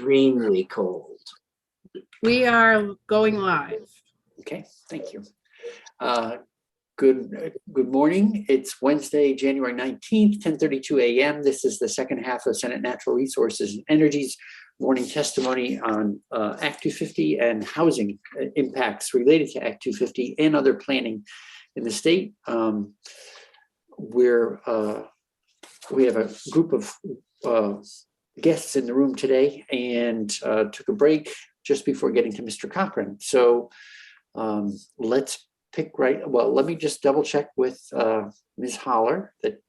extremely cold. We are going live. Okay, thank you. Good morning. It's Wednesday, January 19th, 10:32 a.m. This is the second half of Senate Natural Resources and Energy's morning testimony on Act 250 and housing impacts related to Act 250 and other planning in the state. We have a group of guests in the room today and took a break just before getting to Mr. Cochran. So let's pick let me just double check with Ms. Holler that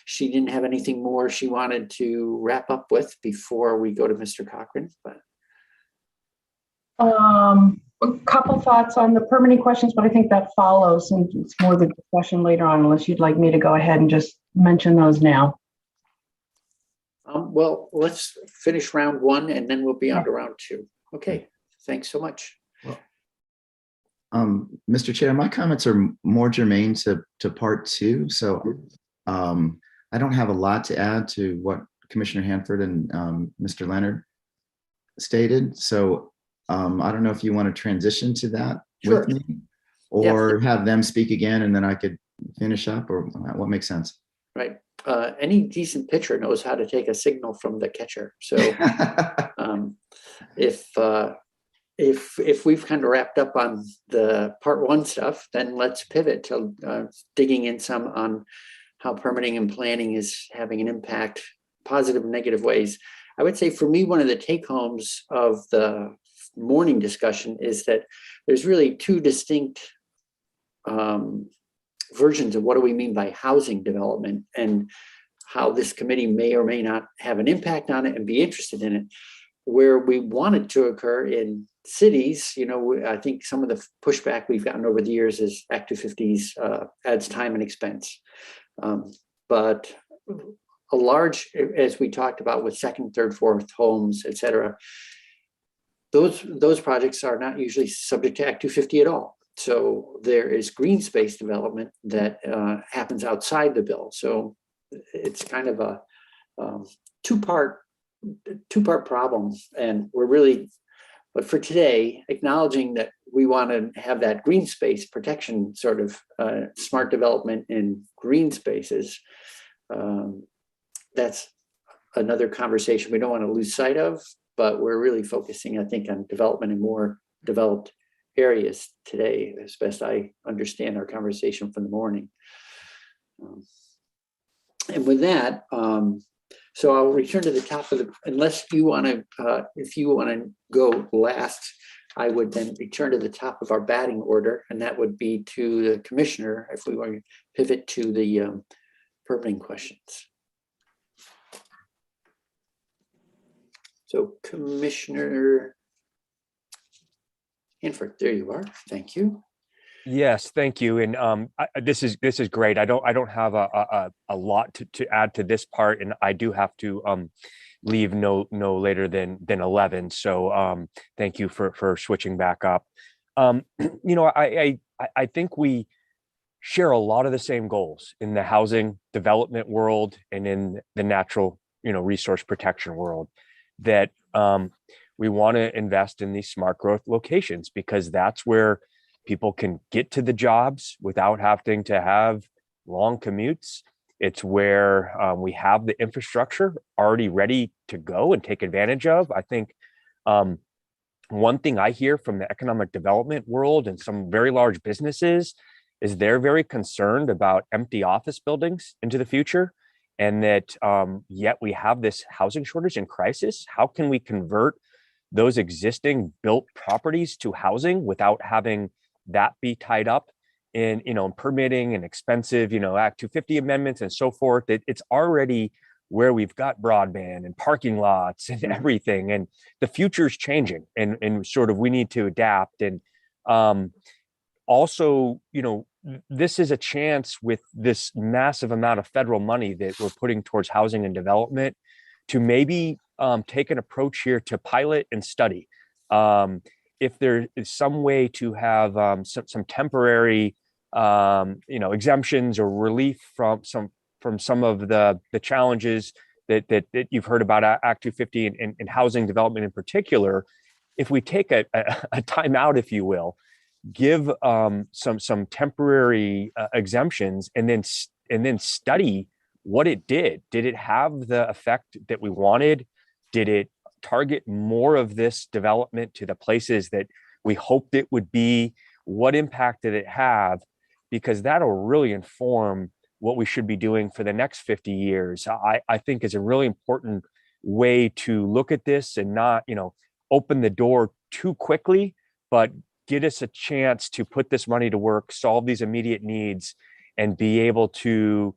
she didn't have anything more she wanted to wrap up with before we go to Mr. Cochran. But a couple thoughts on the permitting questions, but I think that follows, and it's more the discussion later on, unless you'd like me to go ahead and just mention those now. Well, let's finish round one and then we'll be on to round two. Okay, thanks so much. Mr. Chair, my comments are more germane to part two. So I don't have a lot to add to what Commissioner Hanford and Mr. Leonard stated. So I don't know if you want to transition to that with me or have them speak again and then I could finish up, or what makes sense? Right. Any decent pitcher knows how to take a signal from the catcher. So if we've kind of wrapped up on the part one stuff, then let's pivot to digging in some on how permitting and planning is having an impact, positive and negative ways. I would say for me, one of the take homes of the morning discussion is that there's really two distinct versions of what do we mean by housing development and how this committee may or may not have an impact on it and be interested in it. Where we want it to occur in cities, I think some of the pushback we've gotten over the years is Act 250's adds time and expense. But a large, as we talked about with second, third, fourth homes, et cetera, those projects are not usually subject to Act 250 at all. So there is green space development that happens outside the bill. So it's kind of a two-part problem. And we're really, but for today, acknowledging that we want to have that green space protection sort of smart development in green spaces. That's another conversation we don't want to lose sight of, but we're really focusing, I think, on development in more developed areas today, as best I understand our conversation from the morning. And with that, so I'll return to the top of the, unless you want to, if you want to go last, I would then return to the top of our batting order, and that would be to the commissioner if we want to pivot to the permitting questions. So Commissioner Hanford, there you are. Thank you. Yes, thank you. And this is great. I don't have a lot to add to this part, and I do have to leave no later than 11. So thank you for switching back up. I think we share a lot of the same goals in the housing development world and in the natural resource protection world, that we want to invest in these smart growth locations because that's where people can get to the jobs without having to have long commutes. It's where we have the infrastructure already ready to go and take advantage of. I think one thing I hear from the economic development world and some very large businesses is they're very concerned about empty office buildings into the future, and that yet we have this housing shortage and crisis. How can we convert those existing built properties to housing without having that be tied up in permitting and expensive Act 250 amendments and so forth? It's already where we've got broadband and parking lots and everything, and the future is changing, and sort of we need to adapt. And also this is a chance with this massive amount of federal money that we're putting towards housing and development to maybe take an approach here to pilot and study if there is some way to have some temporary exemptions or relief from some of the challenges that you've heard about Act 250 and housing development in particular, if we take a time out, if you will, give some temporary exemptions and then study what it did. Did it have the effect that we wanted? Did it target more of this development to the places that we hoped it would be? What impact did it have? Because that'll really inform what we should be doing for the next 50 years. I think is a really important way to look at this and not, open the door too quickly, but get us a chance to put this money to work, solve these immediate needs, and be able to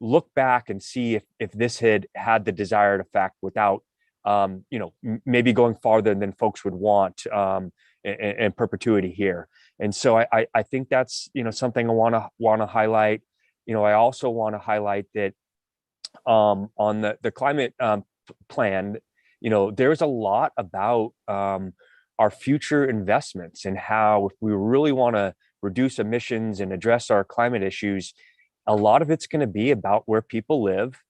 look back and see if this had the desired effect without, maybe going farther than folks would want in perpetuity here. And so I think that's, something I want to highlight. I also want to highlight that on the climate plan, there's a lot about our future investments and how, if we really want to reduce emissions and address our climate issues, a lot of it's going to be about where people live,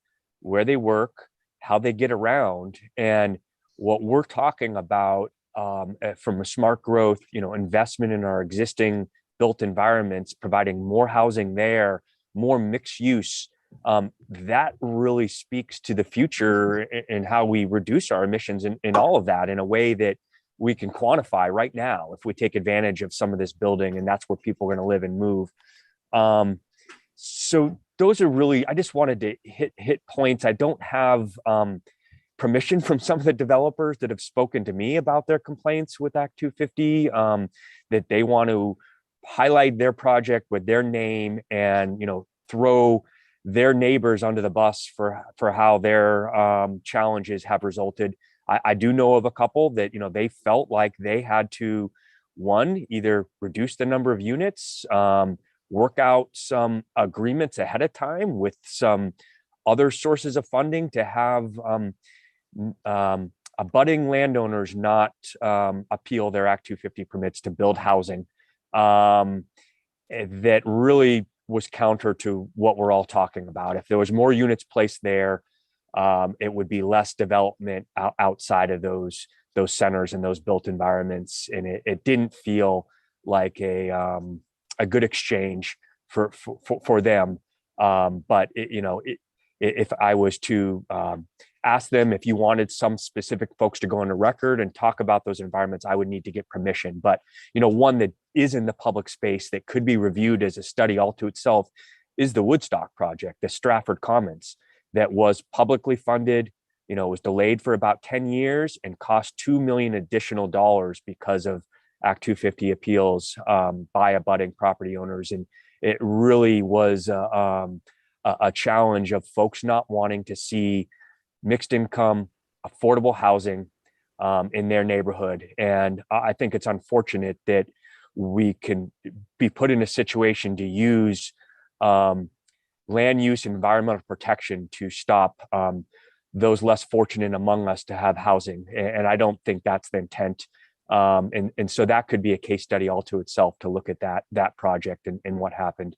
where they work, how they get around. And what we're talking about from a smart growth, investment in our existing built environments, providing more housing there, more mixed use, that really speaks to the future and how we reduce our emissions in all of that in a way that we can quantify right now if we take advantage of some of this building, and that's where people are going to live and move. So those are really, I just wanted to hit points. I don't have permission from some of the developers that have spoken to me about their complaints with Act 250, that they want to highlight their project with their name and, throw their neighbors under the bus for how their challenges have resulted. I do know of a couple that, they felt like they had to, one, either reduce the number of units, work out some agreements ahead of time with some other sources of funding to have abutting landowners not appeal their Act 250 permits to build housing. That really was counter to what we're all talking about. If there was more units placed there, it would be less development outside of those centers and those built environments, and it didn't feel like a good exchange for them. But if I was to ask them if you wanted some specific folks to go on the record and talk about those environments, I would need to get permission. But one that is in the public space that could be reviewed as a study all to itself is the Woodstock project, the Stratford Commons, that was publicly funded, was delayed for about 10 years and cost $2 million additional because of Act 250 appeals by abutting property owners. And it really was a challenge of folks not wanting to see mixed income, affordable housing in their neighborhood. And I think it's unfortunate that we can be put in a situation to use land use and environmental protection to stop those less fortunate among us to have housing. And I don't think that's the intent. And so that could be a case study all to itself to look at that project and what happened.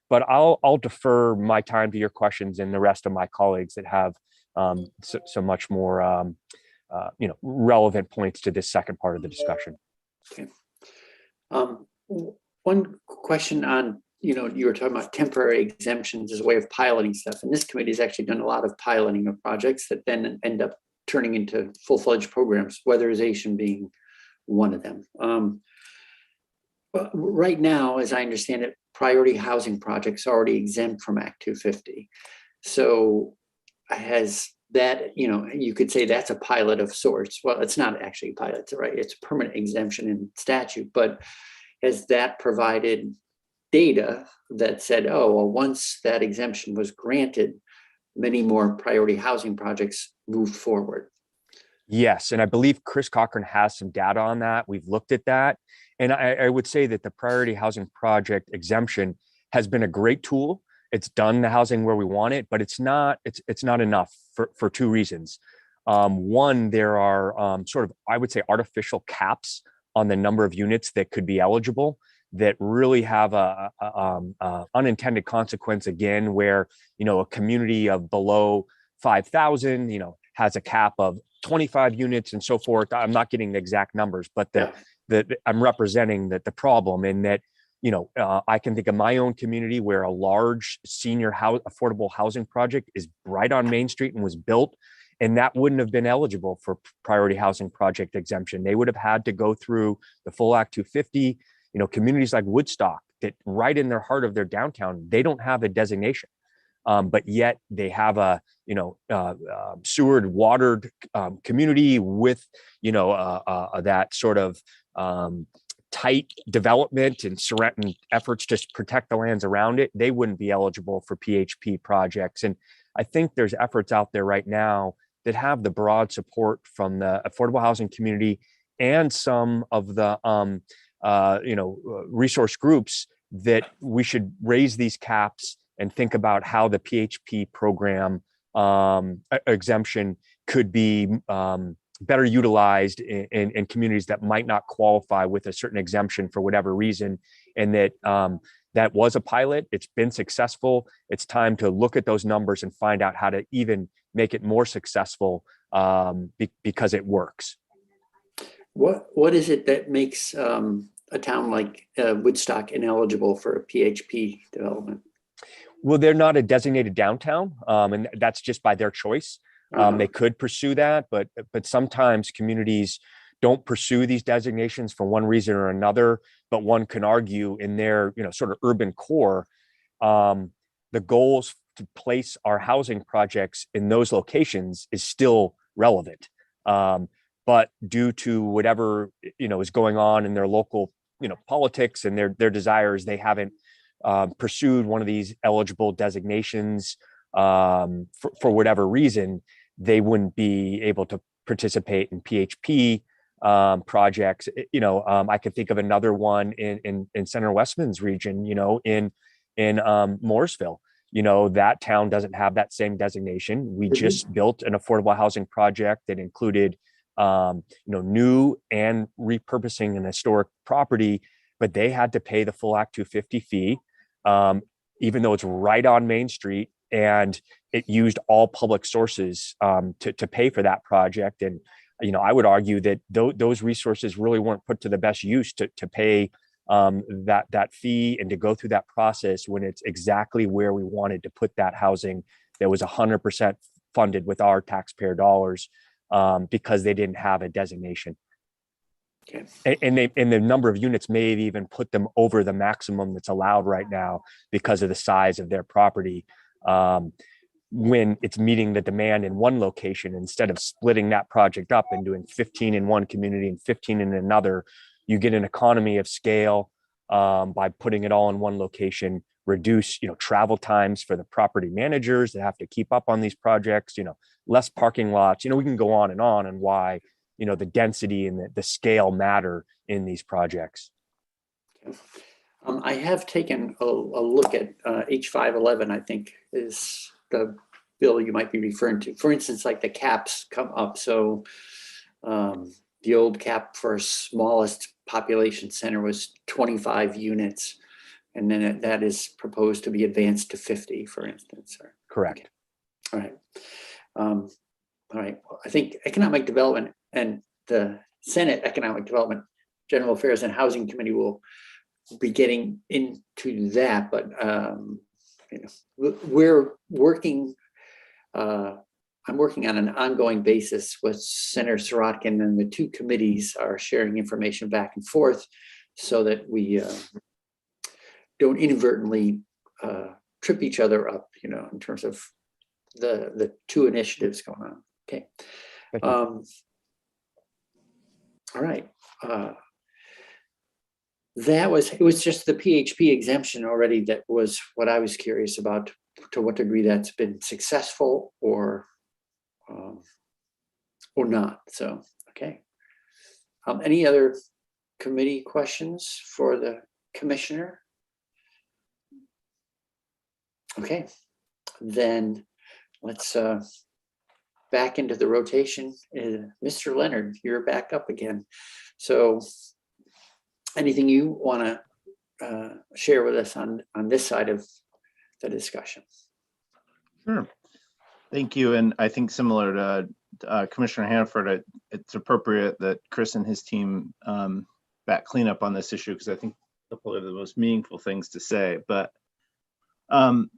But I'll defer my time to your questions and the rest of my colleagues that have so much more relevant points to this second part of the discussion. Okay. One question on, you were talking about temporary exemptions as a way of piloting stuff. And this committee has actually done a lot of piloting of projects that then end up turning into full-fledged programs, weatherization being one of them. But right now, as I understand it, priority housing projects are already exempt from Act 250. So has that, you could say that's a pilot of sorts. Well, it's not actually a pilot, right? It's a permanent exemption in statute, but has that provided data that said, oh, well, once that exemption was granted, many more priority housing projects moved forward? Yes, and I believe Chris Cochran has some data on that. We've looked at that. And I would say that the priority housing project exemption has been a great tool. It's done the housing where we want it, but it's not enough for two reasons. One, there are sort of, I would say, artificial caps on the number of units that could be eligible that really have a unintended consequence, again, where, a community of below 5,000, has a cap of 25 units and so forth. I'm not getting the exact numbers, but I'm representing the problem in that, I can think of my own community where a large senior affordable housing project is right on Main Street and was built, and that wouldn't have been eligible for priority housing project exemption. They would have had to go through the full Act 250. Communities like Woodstock, that right in their heart of their downtown, they don't have a designation. But yet they have a sewered, watered community with that sort of tight development and efforts to protect the lands around it. They wouldn't be eligible for PHP projects. And I think there's efforts out there right now that have the broad support from the affordable housing community and some of the resource groups that we should raise these caps and think about how the PHP program exemption could be better utilized in communities that might not qualify with a certain exemption for whatever reason. And that was a pilot. It's been successful. It's time to look at those numbers and find out how to even make it more successful because it works. What is it that makes a town like Woodstock ineligible for a PHP development? Well, they're not a designated downtown, and that's just by their choice. They could pursue that, but sometimes communities don't pursue these designations for one reason or another. But one can argue in their sort of urban core, the goals to place our housing projects in those locations is still relevant. But due to whatever is going on in their local politics and their desires, they haven't pursued one of these eligible designations for whatever reason. They wouldn't be able to participate in PHP projects. I could think of another one in Center Westman's region, in Mooresville. That town doesn't have that same designation. We just built an affordable housing project that included new and repurposing an historic property, but they had to pay the full Act 250 fee, even though it's right on Main Street, and it used all public sources to pay for that project. And I would argue that those resources really weren't put to the best use to pay that fee and to go through that process when it's exactly where we wanted to put that housing that was 100% funded with our taxpayer dollars, because they didn't have a designation. Okay. And the number of units may have even put them over the maximum that's allowed right now because of the size of their property. When it's meeting the demand in one location, instead of splitting that project up and doing 15 in one community and 15 in another, you get an economy of scale by putting it all in one location, reduce travel times for the property managers that have to keep up on these projects, less parking lots. We can go on and why the density and the scale matter in these projects. I have taken a look at H511, I think is the bill you might be referring to. For instance, like the caps come up. So the old cap for smallest population center was 25 units. And then that is proposed to be advanced to 50, for instance. Correct. Okay. All right. I think economic development and the Senate Economic Development, General Affairs and Housing Committee will be getting into that, but we're working. I'm working on an ongoing basis with Senator Sirotkin, and the two committees are sharing information back and forth so that we don't inadvertently trip each other up, in terms of the two initiatives going on. Okay. All right. It was just the PHP exemption already that was what I was curious about, to what degree that's been successful or not. So, okay. Any other committee questions for the commissioner? Okay, then let's back into the rotation. Mr. Leonard, you're back up again. So anything you want to share with us on this side of the discussion? Sure. Thank you. And I think similar to Commissioner Hanford, it's appropriate that Chris and his team back clean up on this issue, because I think they'll probably have the most meaningful things to say. But I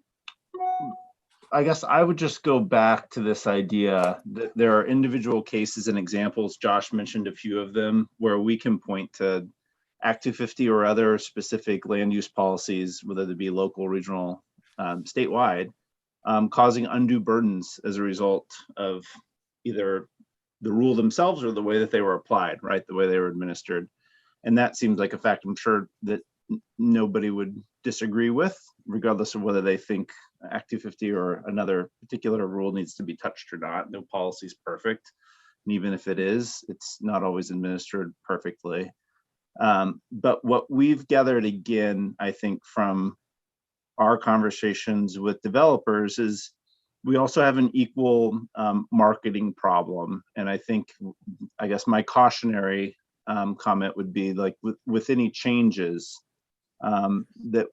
guess I would just go back to this idea that there are individual cases and examples. Josh mentioned a few of them where we can point to Act 250 or other specific land use policies, whether they be local, regional, statewide, causing undue burdens as a result of either the rule themselves or the way that they were applied, right? The way they were administered. And that seems like a fact I'm sure that nobody would disagree with, regardless of whether they think Act 250 or another particular rule needs to be touched or not. No policy is perfect. And even if it is, it's not always administered perfectly. But what we've gathered again, I think, from our conversations with developers is we also have an equal marketing problem. And I guess my cautionary comment would be like with any changes that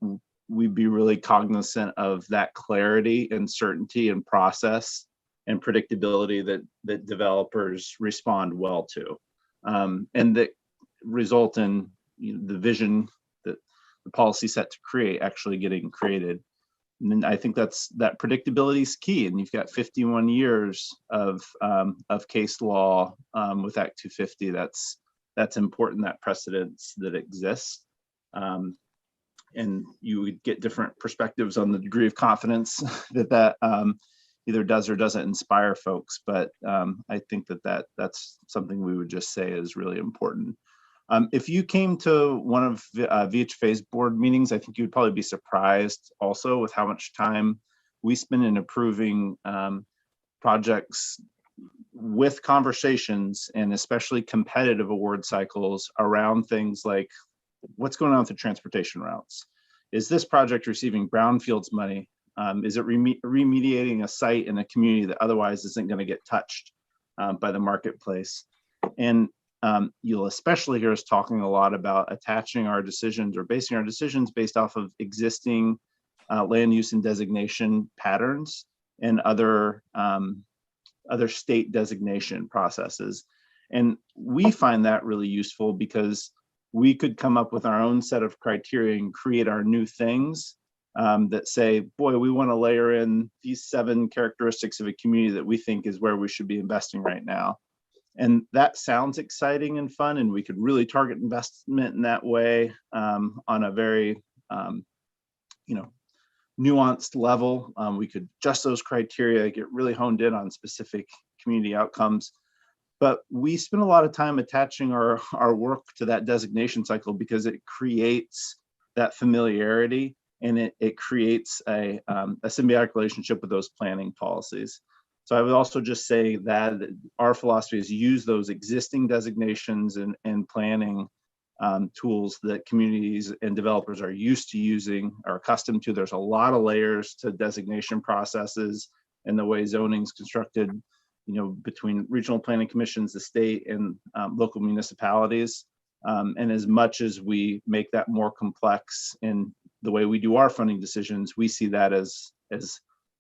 we'd be really cognizant of that clarity and certainty and process and predictability that developers respond well to, and that result in the vision that the policy set to create actually getting created. And I think that predictability is key. And you've got 51 years of case law with Act 250. That's important, that precedence that exists. And you would get different perspectives on the degree of confidence that either does or doesn't inspire folks. But I think that's something we would just say is really important. If you came to one of VHFA's board meetings, I think you'd probably be surprised also with how much time we spend in approving projects with conversations and especially competitive award cycles around things like what's going on with the transportation routes. Is this project receiving brownfields money? Is it remediating a site in a community that otherwise isn't going to get touched by the marketplace? And you'll especially hear us talking a lot about attaching our decisions or basing our decisions based off of existing land use and designation patterns and other state designation processes. And we find that really useful because we could come up with our own set of criteria and create our new things that say, boy, we want to layer in these 7 characteristics of a community that we think is where we should be investing right now. And that sounds exciting and fun, and we could really target investment in that way on a very, nuanced level. We could adjust those criteria, get really honed in on specific community outcomes. But we spend a lot of time attaching our work to that designation cycle because it creates that familiarity and it creates a symbiotic relationship with those planning policies. So I would also just say that our philosophy is use those existing designations and planning tools that communities and developers are used to using, are accustomed to. There's a lot of layers to designation processes and the way zoning is constructed, between regional planning commissions, the state, and local municipalities. And as much as we make that more complex in the way we do our funding decisions, we see that as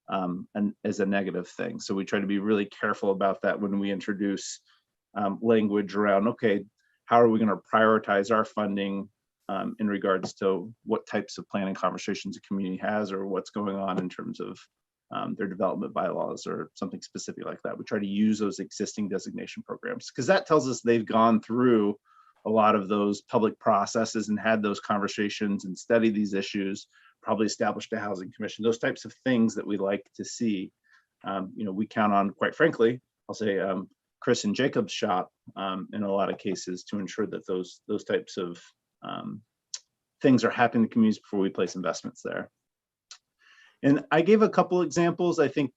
a negative thing. So we try to be really careful about that when we introduce language around, okay, how are we going to prioritize our funding in regards to what types of planning conversations a community has or what's going on in terms of their development bylaws or something specific like that. We try to use those existing designation programs because that tells us they've gone through a lot of those public processes and had those conversations and studied these issues, probably established a housing commission, those types of things that we like to see. We count on, quite frankly, I'll say Chris and Jacob's shop in a lot of cases to ensure that those types of things are happening in the communities before we place investments there. And I gave a couple examples. I think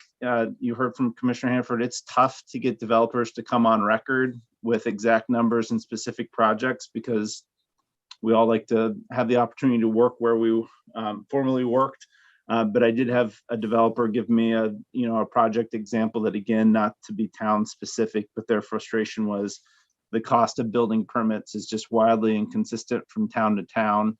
you heard from Commissioner Hanford, it's tough to get developers to come on record with exact numbers and specific projects because we all like to have the opportunity to work where we formerly worked. But I did have a developer give me a project example that, again, not to be town specific, but their frustration was the cost of building permits is just wildly inconsistent from town to town.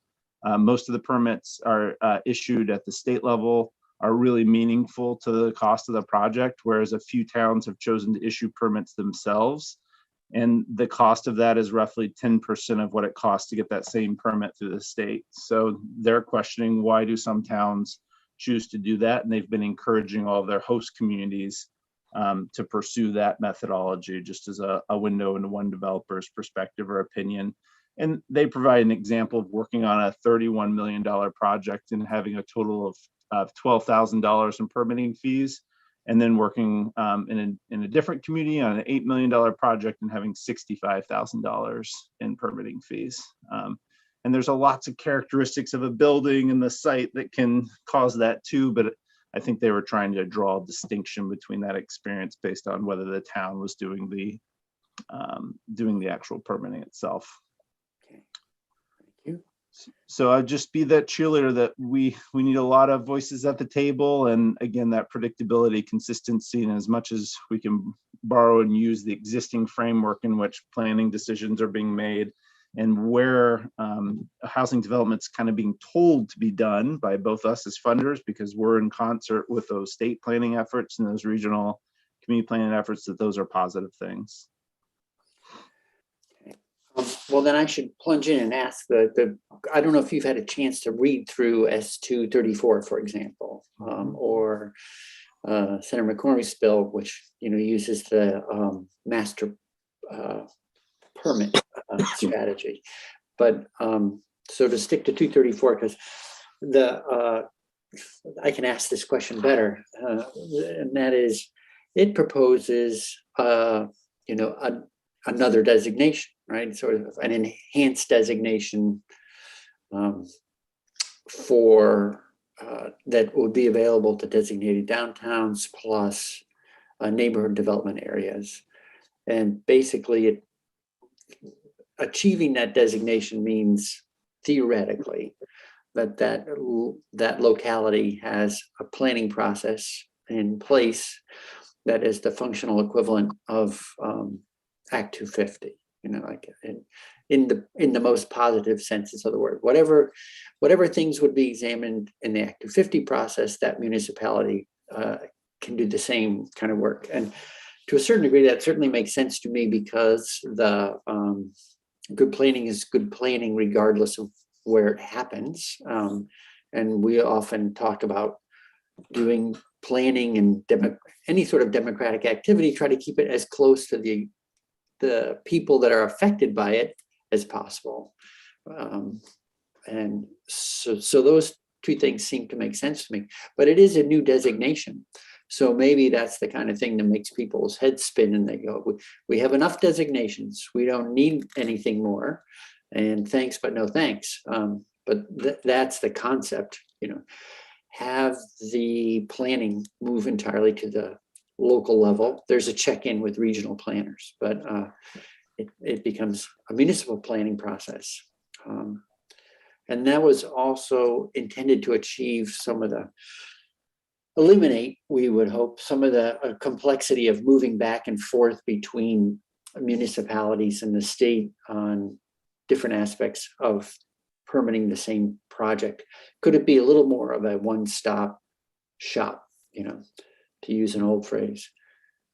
Most of the permits are issued at the state level. are really meaningful to the cost of the project, whereas a few towns have chosen to issue permits themselves. And the cost of that is roughly 10% of what it costs to get that same permit through the state. So they're questioning, why do some towns choose to do that? And they've been encouraging all of their host communities to pursue that methodology, just as a window into one developer's perspective or opinion. And they provide an example of working on a $31 million project and having a total of $12,000 in permitting fees, and then working in a different community on an $8 million project and having $65,000 in permitting fees. And there's lots of characteristics of a building and the site that can cause that too, but I think they were trying to draw a distinction between that experience based on whether the town was doing the actual permitting itself. Okay. Thank you. So I'd just be that cheerleader that we need a lot of voices at the table, and again, that predictability, consistency, and as much as we can borrow and use the existing framework in which planning decisions are being made, and where housing development's kind of being told to be done by both us as funders, because we're in concert with those state planning efforts and those regional community planning efforts, that those are positive things. Well, then I should plunge in and ask I don't know if you've had a chance to read through S234, for example, or Senator McCormick's bill, which, uses the master permit strategy. But so to stick to 234, because I can ask this question better, and that is, it proposes, another designation, right? Sort of an enhanced designation for that would be available to designated downtowns plus neighborhood development areas. And basically, achieving that designation means theoretically that locality has a planning process in place that is the functional equivalent of Act 250, like in the most positive senses of the word. Whatever things would be examined in the Act 250 process, that municipality can do the same kind of work. And to a certain degree, that certainly makes sense to me, because the good planning is good planning regardless of where it happens. And we often talk about doing planning and any sort of democratic activity, try to keep it as close to the people that are affected by it as possible. And so those two things seem to make sense to me, but it is a new designation. So maybe that's the kind of thing that makes people's heads spin, and they go, we have enough designations. We don't need anything more. And thanks, but no thanks. But that's the concept, have the planning move entirely to the local level. There's a check-in with regional planners, but it becomes a municipal planning process. And that was also intended to achieve eliminate, we would hope, some of the complexity of moving back and forth between municipalities and the state on different aspects of permitting the same project. Could it be a little more of a one-stop shop, to use an old phrase,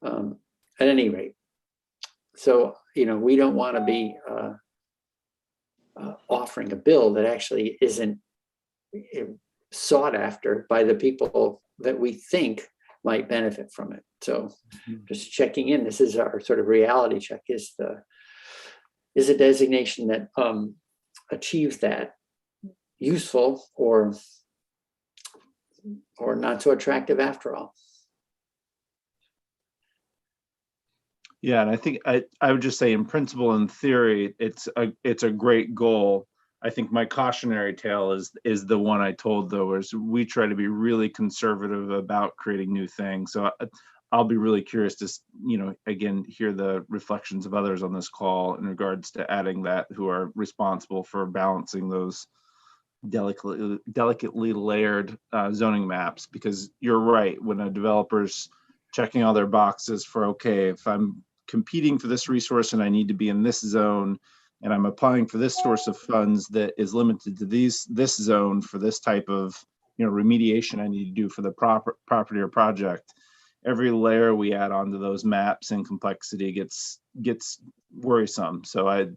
at any rate? So, we don't want to be offering a bill that actually isn't sought after by the people that we think might benefit from it. So just checking in, this is our sort of reality check. Is a designation that achieves that useful or not so attractive after all? Yeah, and I think I would just say, in principle and theory, it's a great goal. I think my cautionary tale is the one I told, though, is we try to be really conservative about creating new things. So I'll be really curious to, again, hear the reflections of others on this call in regards to adding that, who are responsible for balancing those delicately layered zoning maps. Because you're right, when a developer's checking all their boxes for, okay, if I'm competing for this resource and I need to be in this zone, and I'm applying for this source of funds that is limited to this zone for this type of remediation I need to do for the property or project, every layer we add onto those maps and complexity gets worrisome. So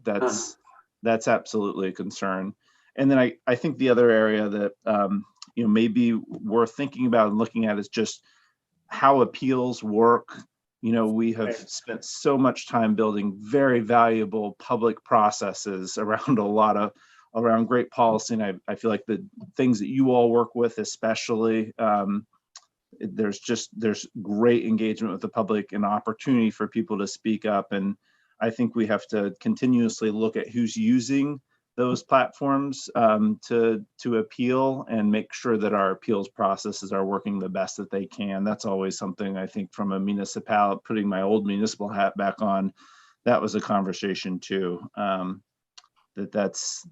that's absolutely a concern. And then I think the other area that may be worth thinking about and looking at is just how appeals work. We have spent so much time building very valuable public processes around around great policy. And I feel like the things that you all work with, especially, there's great engagement with the public and opportunity for people to speak up. And I think we have to continuously look at who's using those platforms to appeal and make sure that our appeals processes are working the best that they can. That's always something I think from a municipality, putting my old municipal hat back on, that was a conversation too. That's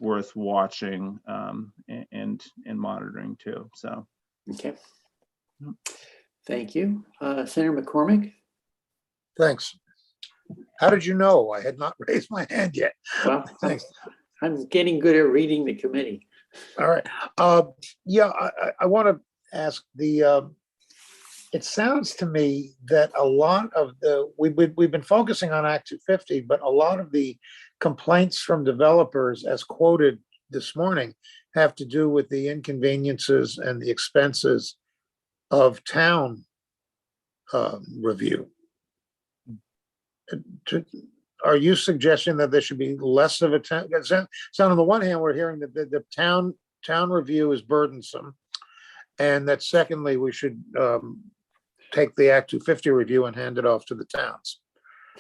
worth watching and monitoring too. So. Okay. Thank you. Senator McCormick? Thanks. How did you know I had not raised my hand yet? Well, Thanks. I'm getting good at reading the committee. All right. Yeah, I want to ask it sounds to me that a lot of we've been focusing on Act 250, but a lot of the complaints from developers, as quoted this morning, have to do with the inconveniences and the expenses of town review. Are you suggesting that there should be less of a town? So on the one hand, we're hearing that the town review is burdensome, and that secondly, we should take the Act 250 review and hand it off to the towns.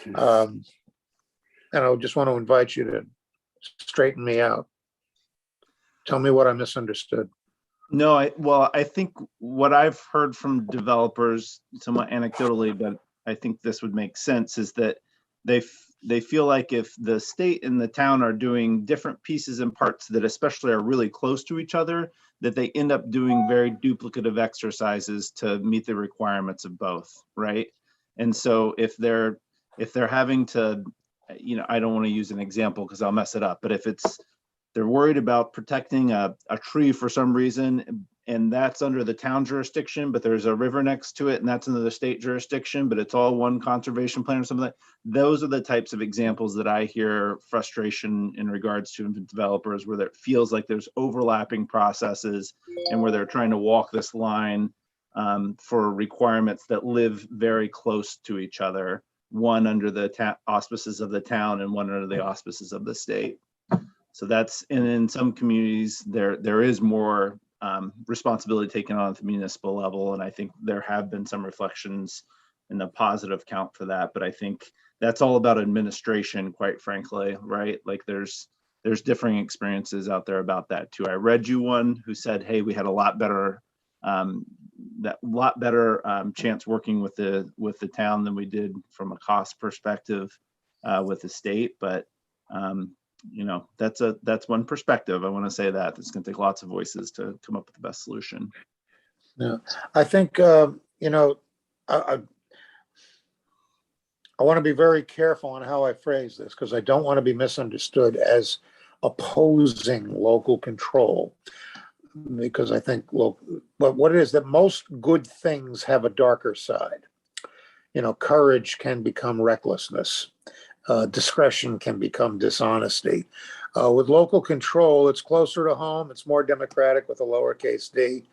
And I just want to invite you to straighten me out. Tell me what I misunderstood. No, I think what I've heard from developers, somewhat anecdotally, but I think this would make sense, is that they feel like if the state and the town are doing different pieces and parts that especially are really close to each other, that they end up doing very duplicative exercises to meet the requirements of both, right? And so if they're having to, I don't want to use an example because I'll mess it up, but if they're worried about protecting a tree for some reason, and that's under the town jurisdiction, but there's a river next to it and that's under the state jurisdiction, but it's all one conservation plan or something like that. Those are the types of examples that I hear frustration in regards to developers, where it feels like there's overlapping processes and where they're trying to walk this line for requirements that live very close to each other, one under the auspices of the town and one under the auspices of the state. So that's, and in some communities, there is more responsibility taken on at the municipal level. And I think there have been some reflections in the positive count for that. But I think that's all about administration, quite frankly, right? Like there's differing experiences out there about that too. I read you one who said, hey, we had a lot better chance working with the town than we did from a cost perspective with the state. But that's one perspective. I want to say that it's going to take lots of voices to come up with the best solution. Yeah, I think I want to be very careful on how I phrase this, because I don't want to be misunderstood as opposing local control, because I think but what it is that most good things have a darker side. Courage can become recklessness. Discretion can become dishonesty. With local control, it's closer to home. It's more democratic with a lowercase d.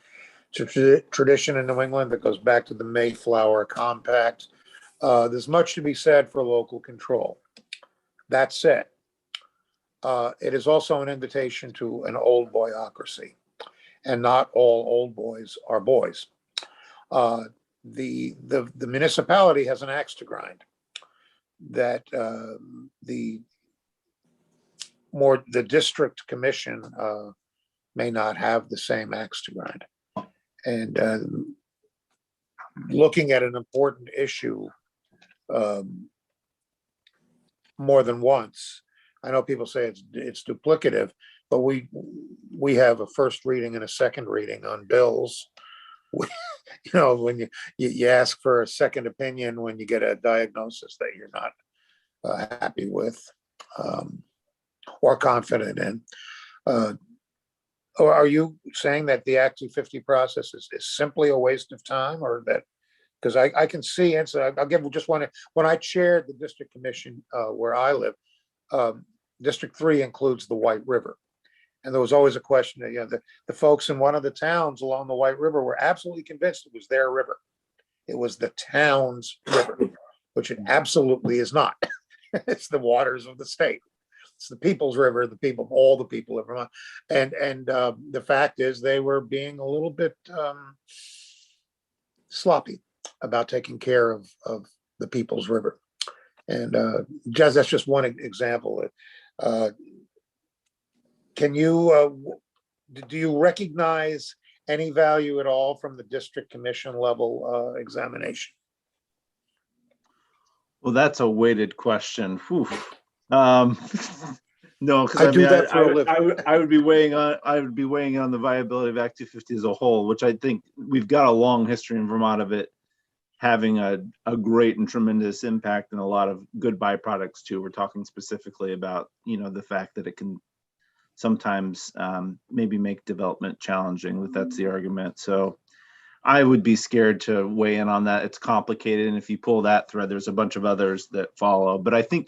It's a tradition in New England that goes back to the Mayflower Compact. There's much to be said for local control. That said, it is also an invitation to an old boyocracy, and not all old boys are boys. The municipality has an axe to grind that the district commission may not have the same axe to grind. And looking at an important issue more than once, I know people say it's duplicative, but we have a first reading and a second reading on bills. When you ask for a second opinion when you get a diagnosis that you're not happy with or confident in. Or are you saying that the Act 250 process is simply a waste of time, or that, because I can see, and so I'll give just one, when I chaired the district commission where I live, District 3 includes the White River. And there was always a question that, the folks in one of the towns along the White River were absolutely convinced it was their river. It was the town's river, which it absolutely is not. It's the waters of the state. It's the people's river, all the people of Vermont. And the fact is they were being a little bit sloppy about taking care of the people's river. And that's just one example. Can you, do you recognize any value at all from the district commission level examination? Well, that's a weighted question. Whew. No, because I do that for a living. I would be weighing on the viability of Act 250 as a whole, which I think we've got a long history in Vermont of it having a great and tremendous impact and a lot of good byproducts too. We're talking specifically about, the fact that it can sometimes maybe make development challenging, that's the argument. So I would be scared to weigh in on that. It's complicated. And if you pull that thread, there's a bunch of others that follow. But I think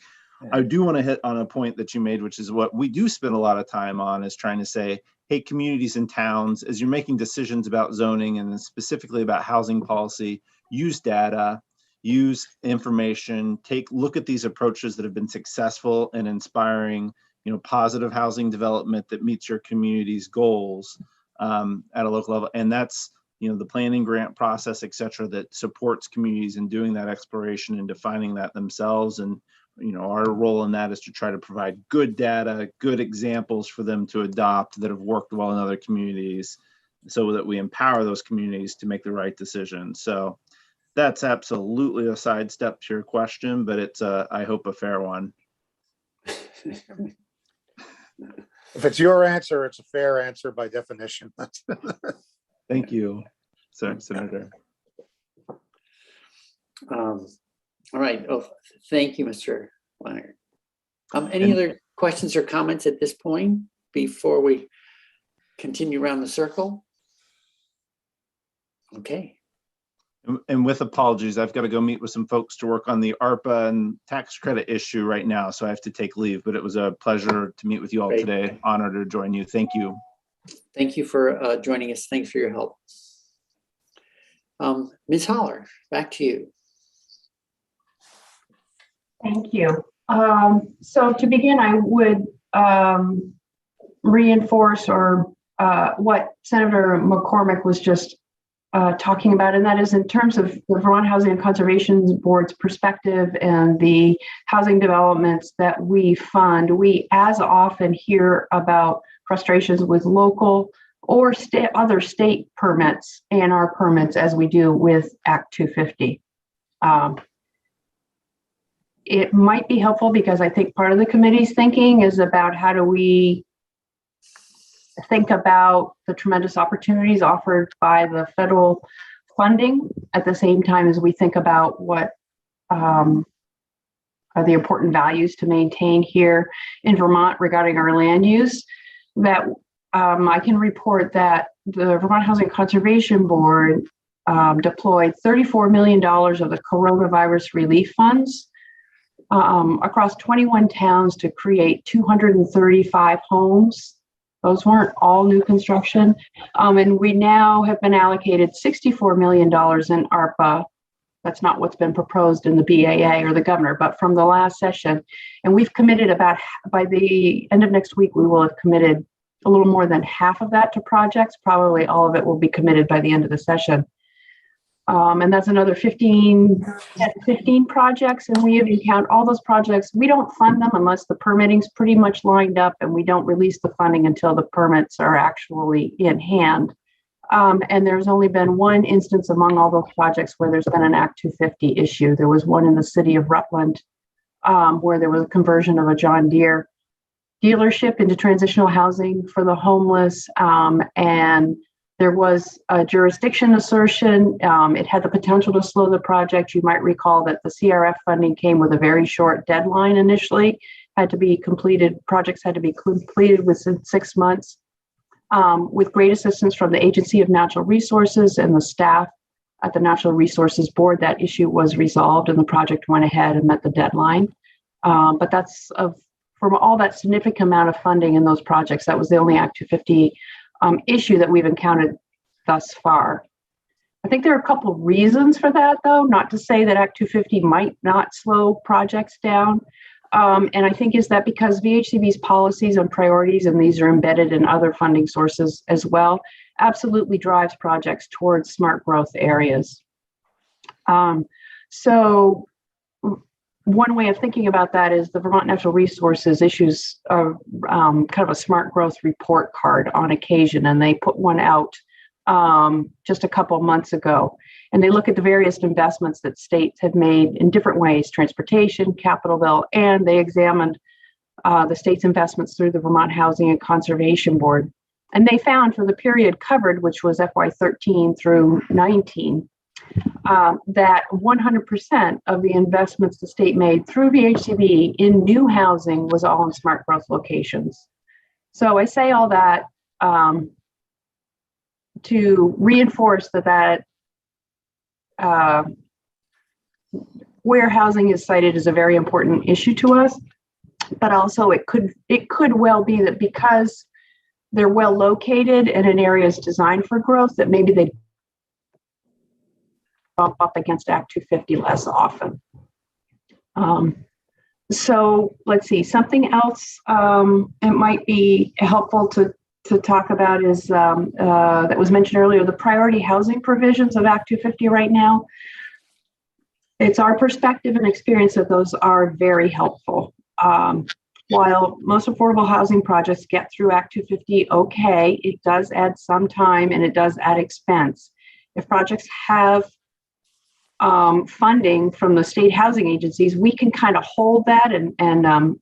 I do want to hit on a point that you made, which is what we do spend a lot of time on, is trying to say, hey, communities and towns, as you're making decisions about zoning and specifically about housing policy, use data, use information, look at these approaches that have been successful and inspiring, positive housing development that meets your community's goals at a local level. And that's, the planning grant process, et cetera, that supports communities in doing that exploration and defining that themselves. And, our role in that is to try to provide good data, good examples for them to adopt that have worked well in other communities so that we empower those communities to make the right decision. So that's absolutely a sidestep to your question, but it's, I hope, a fair one. If it's your answer, it's a fair answer by definition. Thank you, Senator. All right. Oh, thank you, Mr. Leonard. Any other questions or comments at this point before we continue around the circle? Okay. And with apologies, I've got to go meet with some folks to work on the ARPA and tax credit issue right now, so I have to take leave, but it was a pleasure to meet with you all today. Honored to join you. Thank you. Thank you for joining us. Thanks for your help. Ms. Holler, back to you. Thank you. So to begin, I would reinforce what Senator McCormick was just talking about, and that is in terms of the Vermont Housing and Conservation Board's perspective and the housing developments that we fund. We as often hear about frustrations with local or other state permits and our permits as we do with Act 250. It might be helpful because I think part of the committee's thinking is about how do we think about the tremendous opportunities offered by the federal funding at the same time as we think about what are the important values to maintain here in Vermont regarding our land use. That I can report that the Vermont Housing Conservation Board deployed $34 million of the coronavirus relief funds across 21 towns to create 235 homes. Those weren't all new construction. And we now have been allocated $64 million in ARPA. That's not what's been proposed in the BAA or the governor, but from the last session. And we've committed by the end of next week, we will have committed a little more than half of that to projects. Probably all of it will be committed by the end of the session. And that's another 15 projects. And we even count all those projects. We don't fund them unless the permitting's pretty much lined up, and we don't release the funding until the permits are actually in hand. And there's only been one instance among all those projects where there's been an Act 250 issue. There was one in the city of Rutland where there was a conversion of a John Deere dealership into transitional housing for the homeless. And there was a jurisdiction assertion. It had the potential to slow the project. You might recall that the CRF funding came with a very short deadline initially, projects had to be completed within 6 months. with great assistance from the Agency of Natural Resources and the staff at the Natural Resources Board, that issue was resolved and the project went ahead and met the deadline. But that's from all that significant amount of funding in those projects, that was the only Act 250 issue that we've encountered thus far. I think there are a couple of reasons for that, though, not to say that Act 250 might not slow projects down. And I think is that because VHCB's policies and priorities, and these are embedded in other funding sources as well, absolutely drives projects towards smart growth areas. So one way of thinking about that is the Vermont Natural Resources issues kind of a smart growth report card on occasion, and they put one out just a couple of months ago. And they look at the various investments that states have made in different ways, transportation, capital bill, and they examined the state's investments through the Vermont Housing and Conservation Board. And they found for the period covered, which was FY13 through 19, that 100% of the investments the state made through VHCB in new housing was all in smart growth locations. So I say all that to reinforce that where housing is sited is a very important issue to us, but also it could well be that because they're well located and an area is designed for growth, that maybe they bump up against Act 250 less often. So let's see, something else it might be helpful to talk about is that was mentioned earlier, the priority housing provisions of Act 250 right now. It's our perspective and experience that those are very helpful. While most affordable housing projects get through Act 250 okay, it does add some time and it does add expense. If projects have funding from the state housing agencies, we can kind of hold that and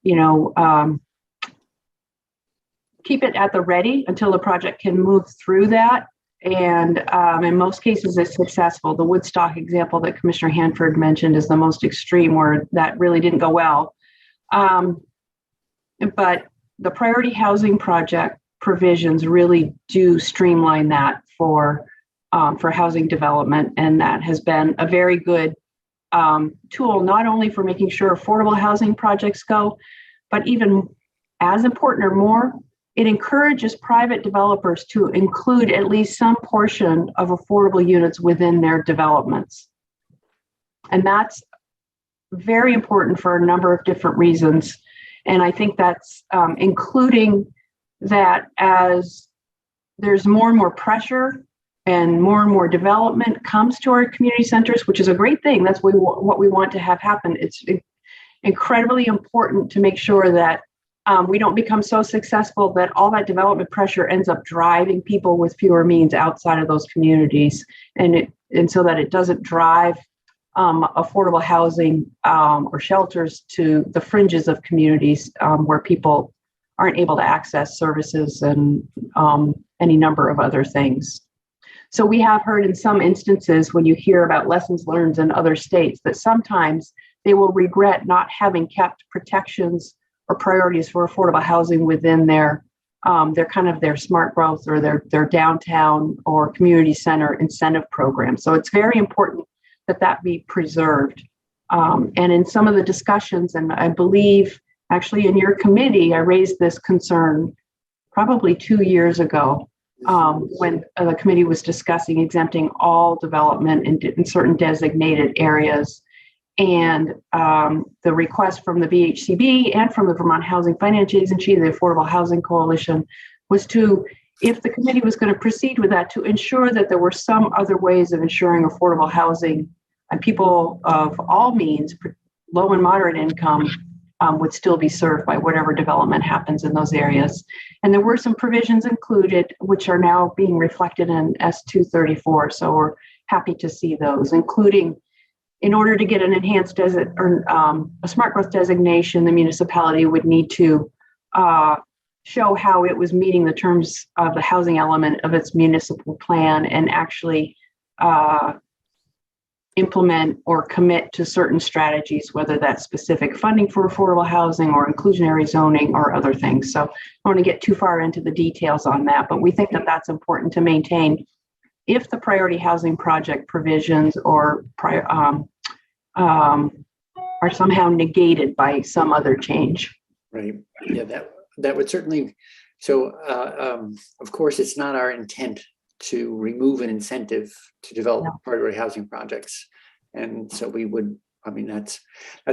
keep it at the ready until the project can move through that. And in most cases, it's successful. The Woodstock example that Commissioner Hanford mentioned is the most extreme, where that really didn't go well. But the priority housing project provisions really do streamline that for housing development, and that has been a very good tool, not only for making sure affordable housing projects go, but even as important or more, it encourages private developers to include at least some portion of affordable units within their developments. And that's very important for a number of different reasons. And I think that's including that as there's more and more pressure and more development comes to our community centers, which is a great thing. That's what we want to have happen. It's incredibly important to make sure that we don't become so successful that all that development pressure ends up driving people with fewer means outside of those communities, and so that it doesn't drive affordable housing or shelters to the fringes of communities where people aren't able to access services and any number of other things. So we have heard in some instances, when you hear about lessons learned in other states, that sometimes they will regret not having kept protections or priorities for affordable housing within their kind of their smart growth or their downtown or community center incentive program. So it's very important that be preserved. And in some of the discussions, and I believe actually in your committee, I raised this concern probably 2 years ago when the committee was discussing exempting all development in certain designated areas. And the request from the VHCB and from the Vermont Housing Finance Agency, the Affordable Housing Coalition, was to, if the committee was going to proceed with that, to ensure that there were some other ways of ensuring affordable housing and people of all means, low and moderate income, would still be served by whatever development happens in those areas. And there were some provisions included, which are now being reflected in S234. So we're happy to see those, including in order to get an enhanced a smart growth designation, the municipality would need to show how it was meeting the terms of the housing element of its municipal plan and actually implement or commit to certain strategies, whether that's specific funding for affordable housing or inclusionary zoning or other things. So I don't want to get too far into the details on that, but we think that that's important to maintain if the priority housing project provisions or are somehow negated by some other change. Right. Yeah, that would certainly. So, of course, it's not our intent to remove an incentive to develop priority housing projects. And so we would, I mean, that's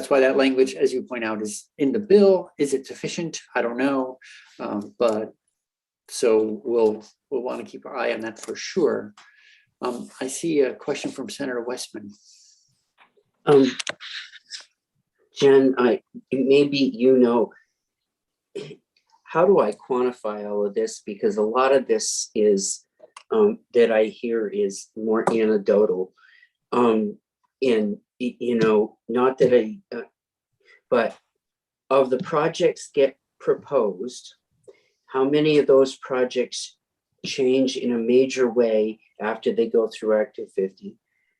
why that language, as you point out, is in the bill. Is it sufficient? I don't know. But so we'll want to keep our eye on that for sure. I see a question from Senator Westman. Jen, maybe how do I quantify all of this? Because a lot of this is that I hear is more anecdotal. And not that but of the projects get proposed, how many of those projects change in a major way after they go through Act 250?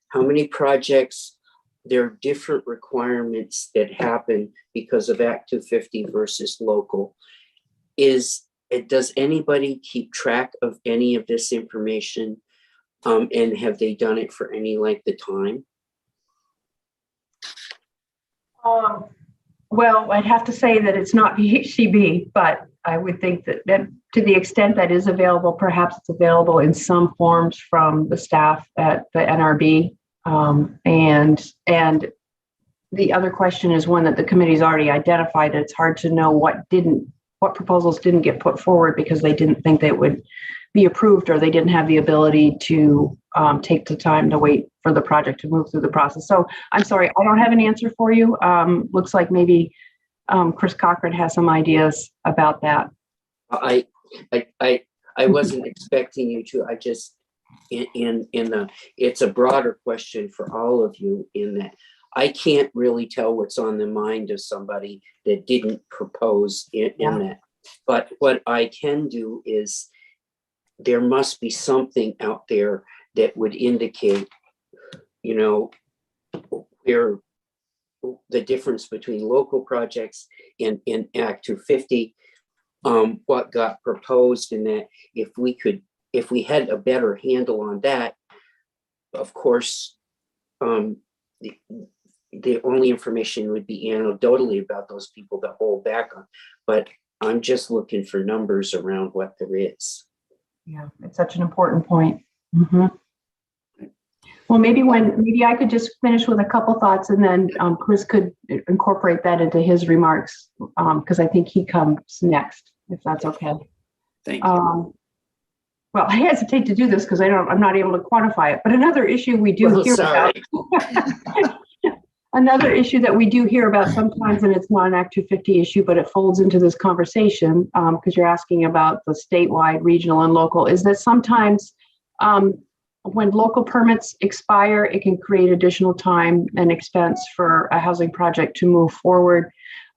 How many projects there are different requirements that happen because of Act 250 versus local? Does anybody keep track of any of this information? And have they done it for any length of time? Well, I'd have to say that it's not VHCB, but I would think that to the extent that is available, perhaps it's available in some forms from the staff at the NRB. And the other question is one that the committee's already identified. It's hard to know what proposals didn't get put forward because they didn't think they would be approved, or they didn't have the ability to take the time to wait for the project to move through the process. So I'm sorry, I don't have an answer for you. Looks like maybe Chris Cochran has some ideas about that. I wasn't expecting you to. I just it's a broader question for all of you in that I can't really tell what's on the mind of somebody that didn't propose in that. But what I can do is there must be something out there that would indicate, where the difference between local projects and Act 250, what got proposed, and that if we had a better handle on that, of course, the only information would be anecdotally about those people that hold back on. But I'm just looking for numbers around what there is. Yeah, it's such an important point. Mm-hmm. Well, maybe I could just finish with a couple thoughts, and then Chris could incorporate that into his remarks, because I think he comes next, if that's okay. Thank you. Well, I hesitate to do this because I'm not able to quantify it. But another issue we do hear about. Another issue that we do hear about sometimes, and it's not an Act 250 issue, but it folds into this conversation because you're asking about the statewide, regional, and local, is that sometimes when local permits expire, it can create additional time and expense for a housing project to move forward.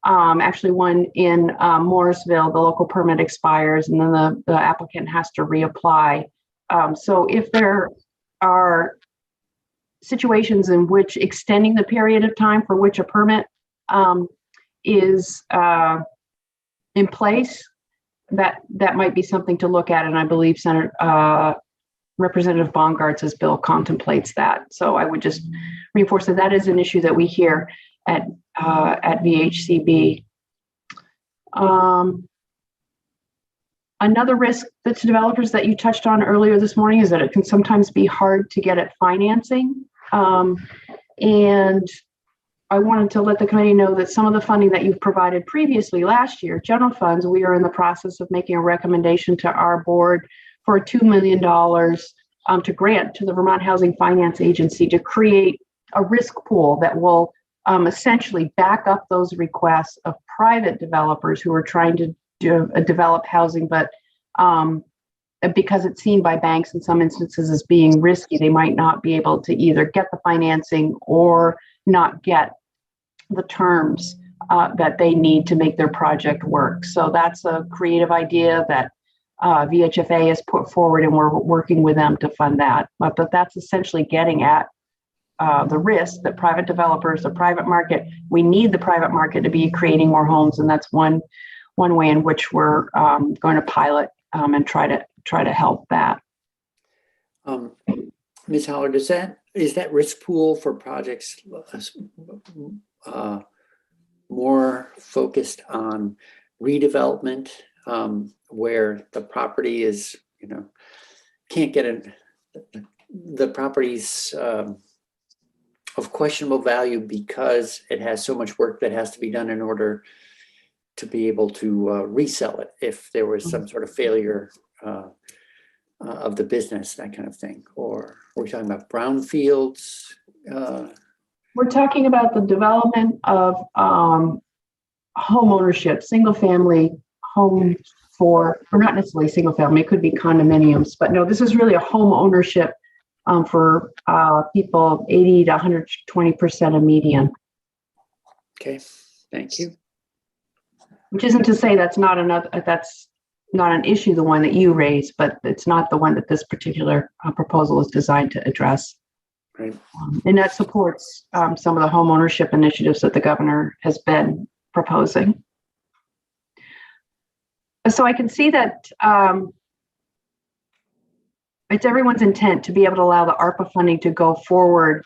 Actually, one in Morrisville, the local permit expires and then the applicant has to reapply. So if there are situations in which extending the period of time for which a permit is in place, that might be something to look at. And I believe Representative Baumgart's bill contemplates that. So I would just reinforce that is an issue that we hear at VHCB. Another risk that's developers that you touched on earlier this morning is that it can sometimes be hard to get at financing. And I wanted to let the committee know that some of the funding that you've provided previously last year, general funds, we are in the process of making a recommendation to our board for $2 million to grant to the Vermont Housing Finance Agency to create a risk pool that will essentially back up those requests of private developers who are trying to develop housing, but because it's seen by banks in some instances as being risky, they might not be able to either get the financing or not get the terms that they need to make their project work. So that's a creative idea that VHFA has put forward, and we're working with them to fund that. But that's essentially getting at the risk that private developers, the private market, we need the private market to be creating more homes, and that's one way in which we're going to pilot and try to help that. Ms. Howard, is that risk pool for projects more focused on redevelopment, where the property is, can't get the property's of questionable value because it has so much work that has to be done in order to be able to resell it if there was some sort of failure of the business, that kind of thing? Or are we talking about brownfields? We're talking about the development of home ownership, single family homes or not necessarily single family, it could be condominiums, but no, this is really a home ownership for people 80 to 120% of median. Okay, thank you. Which isn't to say that's not an issue, the one that you raised, but it's not the one that this particular proposal is designed to address. Right. And that supports some of the home ownership initiatives that the governor has been proposing. So I can see that it's everyone's intent to be able to allow the ARPA funding to go forward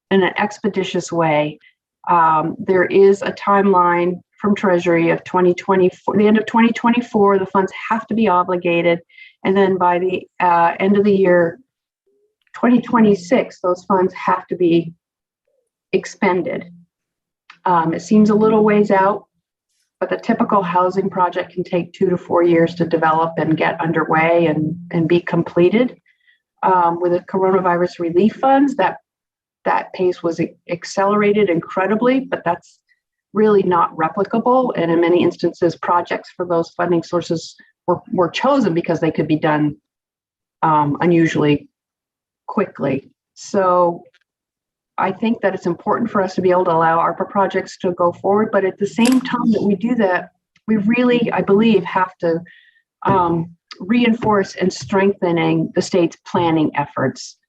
in an expeditious way. There is a timeline from Treasury of 2024, the end of 2024, the funds have to be obligated. And then by the end of the year, 2026, those funds have to be expended. It seems a little ways out, but the typical housing project can take 2 to 4 years to develop and get underway and be completed. With the coronavirus relief funds, that pace was accelerated incredibly, but that's really not replicable. And in many instances, projects for those funding sources were chosen because they could be done unusually quickly. So I think that it's important for us to be able to allow ARPA projects to go forward, but at the same time that we do that, we really, I believe, have to reinforce and strengthening the state's planning efforts.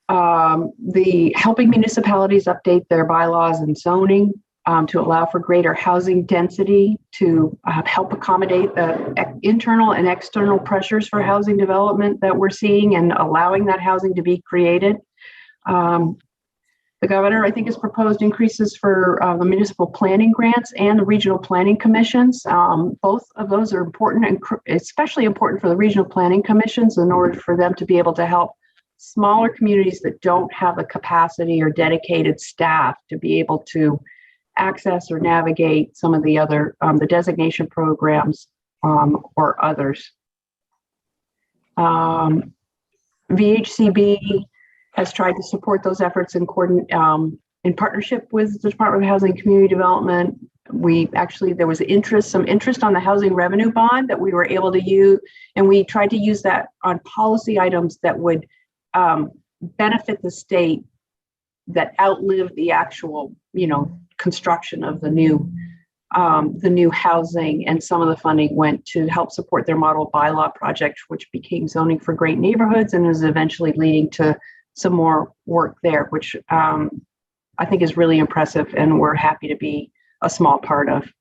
The helping municipalities update their bylaws and zoning to allow for greater housing density, to help accommodate the internal and external pressures for housing development that we're seeing and allowing that housing to be created. The governor, I think, has proposed increases for the municipal planning grants and the regional planning commissions. Both of those are important, and especially important for the regional planning commissions in order for them to be able to help smaller communities that don't have the capacity or dedicated staff to be able to access or navigate some of the other, the designation programs or others. VHCB has tried to support those efforts in partnership with the Department of Housing and Community Development. There was some interest on the housing revenue bond that we were able to use, and we tried to use that on policy items that would benefit the state that outlived the actual, construction of the new housing, and some of the funding went to help support their model bylaw project, which became zoning for great neighborhoods and is eventually leading to some more work there, which I think is really impressive, and we're happy to be a small part of.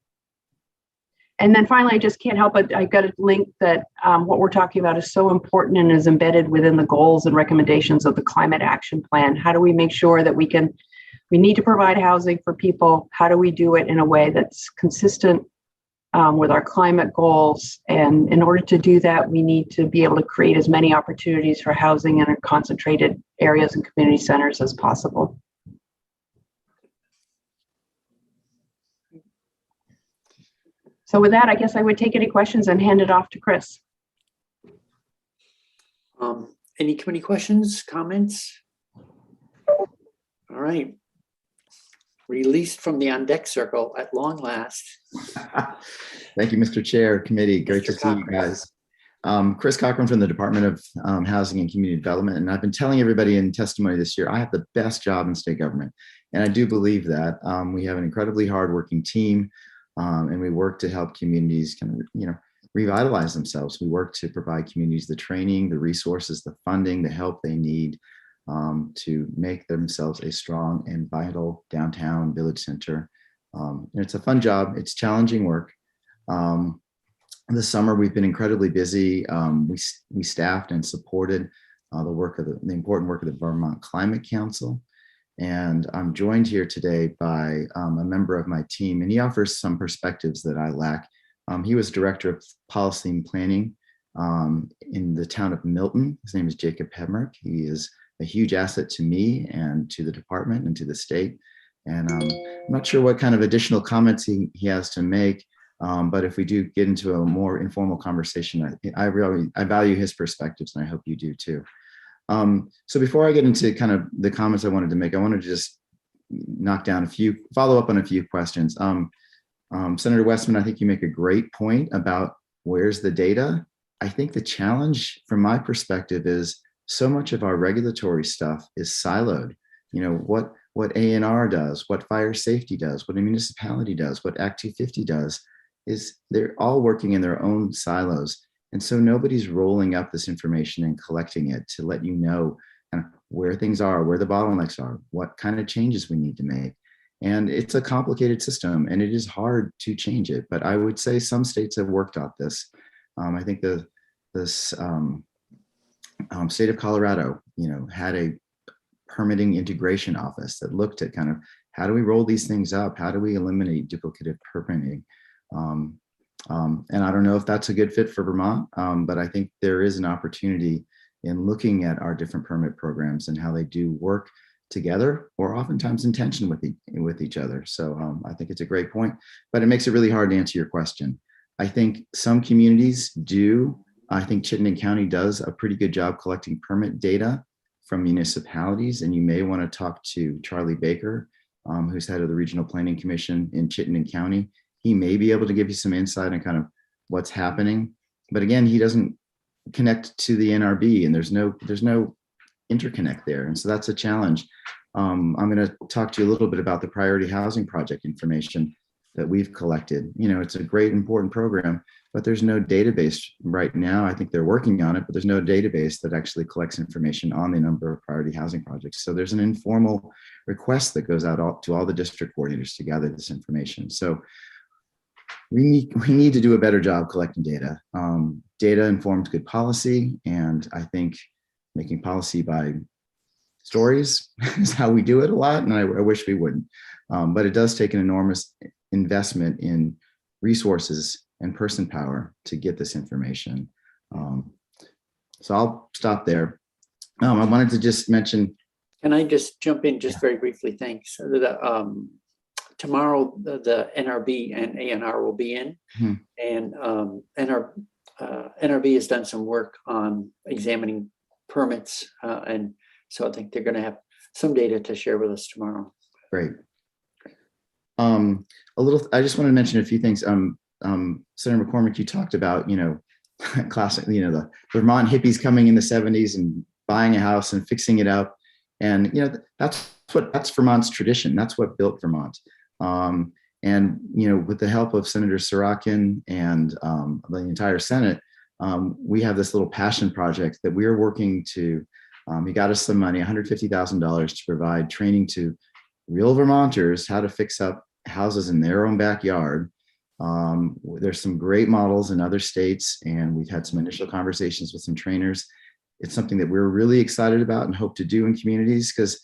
And then finally, I just can't help but I got a link that what we're talking about is so important and is embedded within the goals and recommendations of the Climate Action Plan. How do we make sure that we need to provide housing for people? How do we do it in a way that's consistent with our climate goals? And in order to do that, we need to be able to create as many opportunities for housing in concentrated areas and community centers as possible. So with that, I guess I would take any questions and hand it off to Chris. Any committee questions, comments? All right. Released from the on deck circle at long last. Thank you, Mr. Chair, committee. Great to see you guys. Chris Cochran from the Department of Housing and Community Development. And I've been telling everybody in testimony this year, I have the best job in state government. And I do believe that. We have an incredibly hardworking team, and we work to help communities revitalize themselves. We work to provide communities the training, the resources, the funding, the help they need to make themselves a strong and vital downtown village center. And it's a fun job. It's challenging work. This summer, we've been incredibly busy. We staffed and supported the important work of the Vermont Climate Council. And I'm joined here today by a member of my team, and he offers some perspectives that I lack. He was director of policy and planning in the town of Milton. His name is Jacob Hemrick. He is a huge asset to me and to the department and to the state. And I'm not sure what kind of additional comments he has to make, but if we do get into a more informal conversation, I value his perspectives, and I hope you do too. So before I get into kind of the comments I wanted to make, I wanted to just follow up on a few questions. Senator Westman, I think you make a great point about where's the data. I think the challenge from my perspective is so much of our regulatory stuff is siloed. You know, what A&R does, what fire safety does, what a municipality does, what Act 250 does, is they're all working in their own silos. And so nobody's rolling up this information and collecting it to let you know kind of where things are, where the bottlenecks are, what kind of changes we need to make. And it's a complicated system, and it is hard to change it. But I would say some states have worked on this. I think the state of Colorado, had a permitting integration office that looked at kind of how do we roll these things up? How do we eliminate duplicative permitting? And I don't know if that's a good fit for Vermont, but I think there is an opportunity in looking at our different permit programs and how they do work together, or oftentimes in tension with each other. So I think it's a great point, but it makes it really hard to answer your question. I think some communities do. I think Chittenden County does a pretty good job collecting permit data from municipalities, and you may want to talk to Charlie Baker, who's head of the Regional Planning Commission in Chittenden County. He may be able to give you some insight on kind of what's happening, but again, he doesn't connect to the NRB, and there's no interconnect there, and so that's a challenge. I'm going to talk to you a little bit about the priority housing project information that we've collected. It's a great, important program, but there's no database right now. I think they're working on it, but there's no database that actually collects information on the number of priority housing projects. So there's an informal request that goes out to all the district coordinators to gather this information. So we need to do a better job collecting data. Data informs good policy, and I think making policy by stories is how we do it a lot, and I wish we wouldn't. But it does take an enormous investment in resources and person power to get this information. So I'll stop there. I wanted to just mention. Can I just jump in just very briefly? Thanks. Tomorrow, the NRB and ANR will be in, and NRB has done some work on examining permits, and so I think they're going to have some data to share with us tomorrow. Great. I just want to mention a few things. Senator McCormick, you talked about, classic, the Vermont hippies coming in the 70s and buying a house and fixing it up. And, that's Vermont's tradition. That's what built Vermont. And, with the help of Senator Sorokin and the entire Senate, we have this little passion project that we're working to. He got us some money, $150,000, to provide training to real Vermonters how to fix up houses in their own backyard. There's some great models in other states, and we've had some initial conversations with some trainers. It's something that we're really excited about and hope to do in communities because,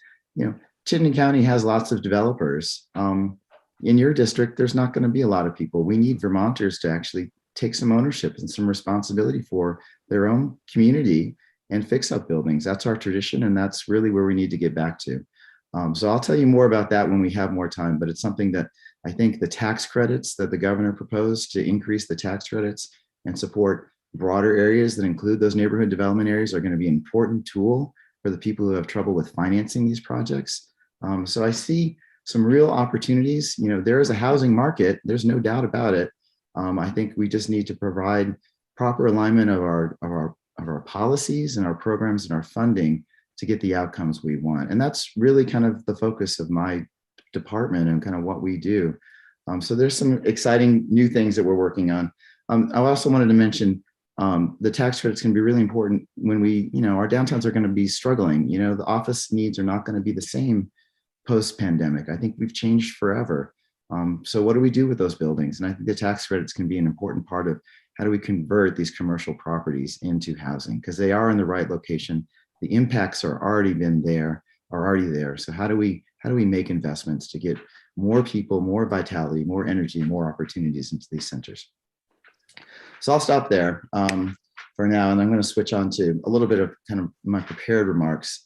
Chittenden County has lots of developers. In your district, there's not going to be a lot of people. We need Vermonters to actually take some ownership and some responsibility for their own community and fix up buildings. That's our tradition, and that's really where we need to get back to. So I'll tell you more about that when we have more time, but it's something that I think the tax credits that the governor proposed to increase the tax credits and support broader areas that include those neighborhood development areas are going to be an important tool for the people who have trouble with financing these projects. So I see some real opportunities. There is a housing market. There's no doubt about it. I think we just need to provide proper alignment of our policies and our programs and our funding to get the outcomes we want. And that's really kind of the focus of my department and kind of what we do. So there's some exciting new things that we're working on. I also wanted to mention The tax credits can be really important when we, our downtowns are going to be struggling. The office needs are not going to be the same post-pandemic. I think we've changed forever. So what do we do with those buildings? And I think the tax credits can be an important part of how do we convert these commercial properties into housing, because they are in the right location. The impacts are already there. So how do we make investments to get more people, more vitality, more energy, more opportunities into these centers? So I'll stop there for now, and I'm going to switch on to a little bit of kind of my prepared remarks.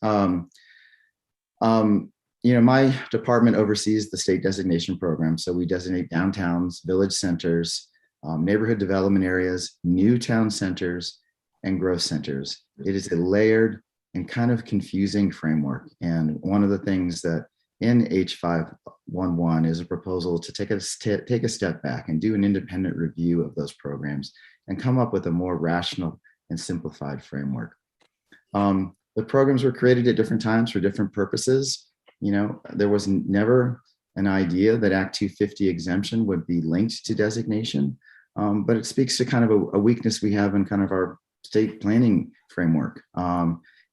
My department oversees the state designation program. So we designate downtowns, village centers, neighborhood development areas, new town centers, and growth centers. It is a layered and kind of confusing framework. And one of the things that in H511 is a proposal to take a step back and do an independent review of those programs and come up with a more rational and simplified framework. The programs were created at different times for different purposes. There was never an idea that Act 250 exemption would be linked to designation, but it speaks to kind of a weakness we have in kind of our state planning framework.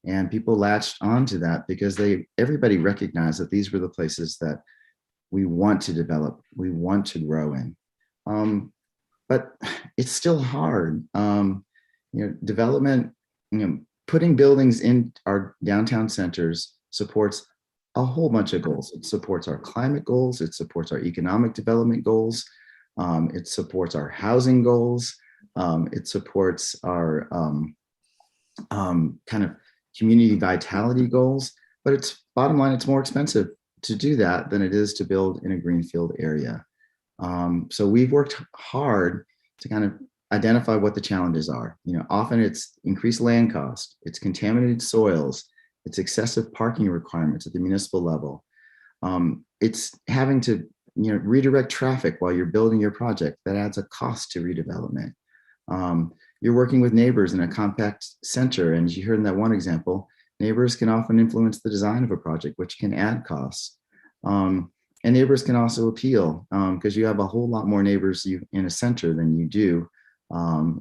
And people latched onto that because everybody recognized that these were the places that we want to develop, we want to grow in. But it's still hard. Development, putting buildings in our downtown centers supports a whole bunch of goals. It supports our climate goals. It supports our economic development goals. It supports our housing goals. It supports our kind of community vitality goals. But it's bottom line, it's more expensive to do that than it is to build in a greenfield area. So we've worked hard to kind of identify what the challenges are. Often it's increased land cost, it's contaminated soils, it's excessive parking requirements at the municipal level. It's having to redirect traffic while you're building your project. That adds a cost to redevelopment. You're working with neighbors in a compact center, and as you heard in that one example, neighbors can often influence the design of a project, which can add costs. And neighbors can also appeal because you have a whole lot more neighbors in a center than you do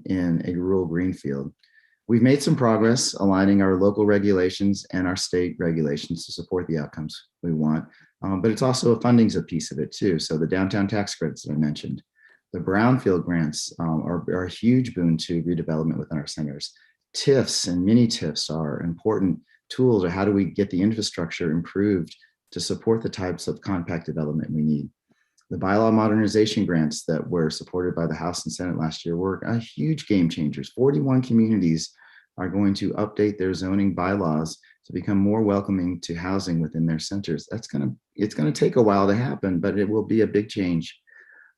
in a rural greenfield. We've made some progress aligning our local regulations and our state regulations to support the outcomes we want, but it's also funding's a piece of it too. So the downtown tax credits that I mentioned, the brownfield grants are a huge boon to redevelopment within our centers. TIFs and mini TIFs are important tools, or how do we get the infrastructure improved to support the types of compact development we need. The bylaw modernization grants that were supported by the House and Senate last year were a huge game changers. 41 communities are going to update their zoning bylaws to become more welcoming to housing within their centers. It's gonna take a while to happen, but it will be a big change.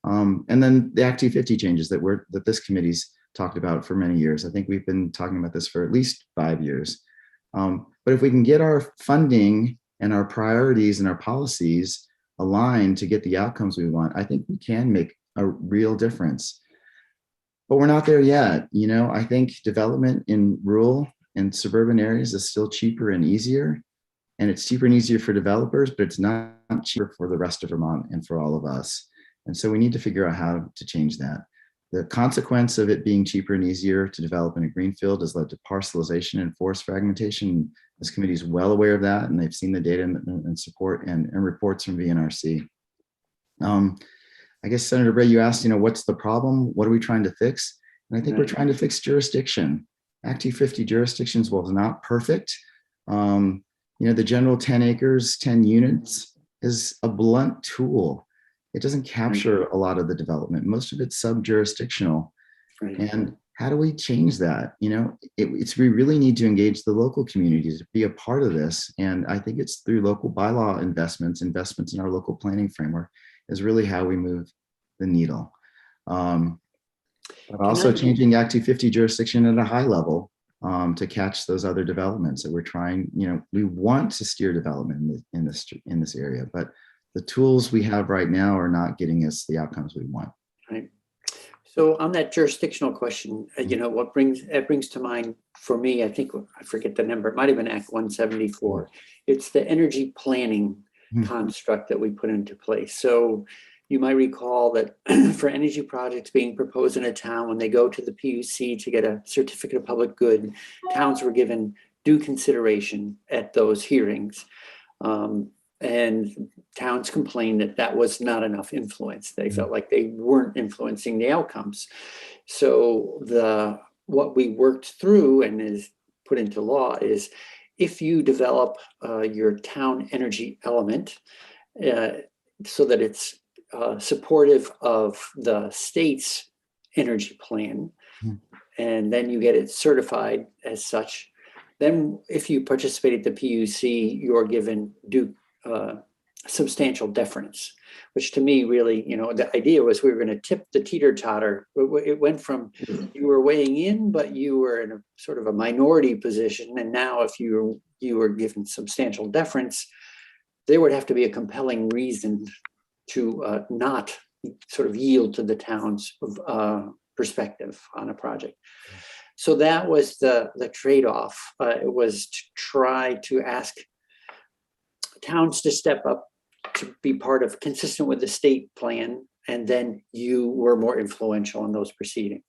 And then the Act 250 changes that this committee's talked about for many years. I think we've been talking about this for at least 5 years. But if we can get our funding and our priorities and our policies aligned to get the outcomes we want, I think we can make a real difference. But we're not there yet. I think development in rural and suburban areas is still cheaper and easier. And it's cheaper and easier for developers, but it's not cheaper for the rest of Vermont and for all of us. And so we need to figure out how to change that. The consequence of it being cheaper and easier to develop in a greenfield has led to parcelization and forest fragmentation. This committee is well aware of that, and they've seen the data and support and reports from VNRC. I guess, Senator Bray, you asked, what's the problem? What are we trying to fix? And I think we're trying to fix jurisdiction. Act 250 jurisdictions was not perfect. The general 10 acres, 10 units is a blunt tool. It doesn't capture a lot of the development. Most of it's sub-jurisdictional. Right. And how do we change that? We really need to engage the local communities to be a part of this. And I think it's through local bylaw investments in our local planning framework is really how we move the needle. But also changing Act 250 jurisdiction at a high level to catch those other developments that we're trying. We want to steer development in this area, but the tools we have right now are not getting us the outcomes we want. Right. So on that jurisdictional question, what brings to mind for me, I think, I forget the number, it might have been Act 174. It's the energy planning construct that we put into place. So, you might recall that for energy projects being proposed in a town, when they go to the PUC to get a certificate of public good, towns were given due consideration at those hearings. And towns complained that that was not enough influence. They felt like they weren't influencing the outcomes. So what we worked through and is put into law is if you develop your town energy element so that it's supportive of the state's energy plan, and then you get it certified as such, then if you participate at the PUC, you're given due substantial deference, which to me really, the idea was we were going to tip the teeter-totter. It went from you were weighing in, but you were in a sort of a minority position. And now if you were given substantial deference, there would have to be a compelling reason to not sort of yield to the town's perspective on a project. So that was the trade-off. It was to try to ask towns to step up to be part of consistent with the state plan, and then you were more influential in those proceedings.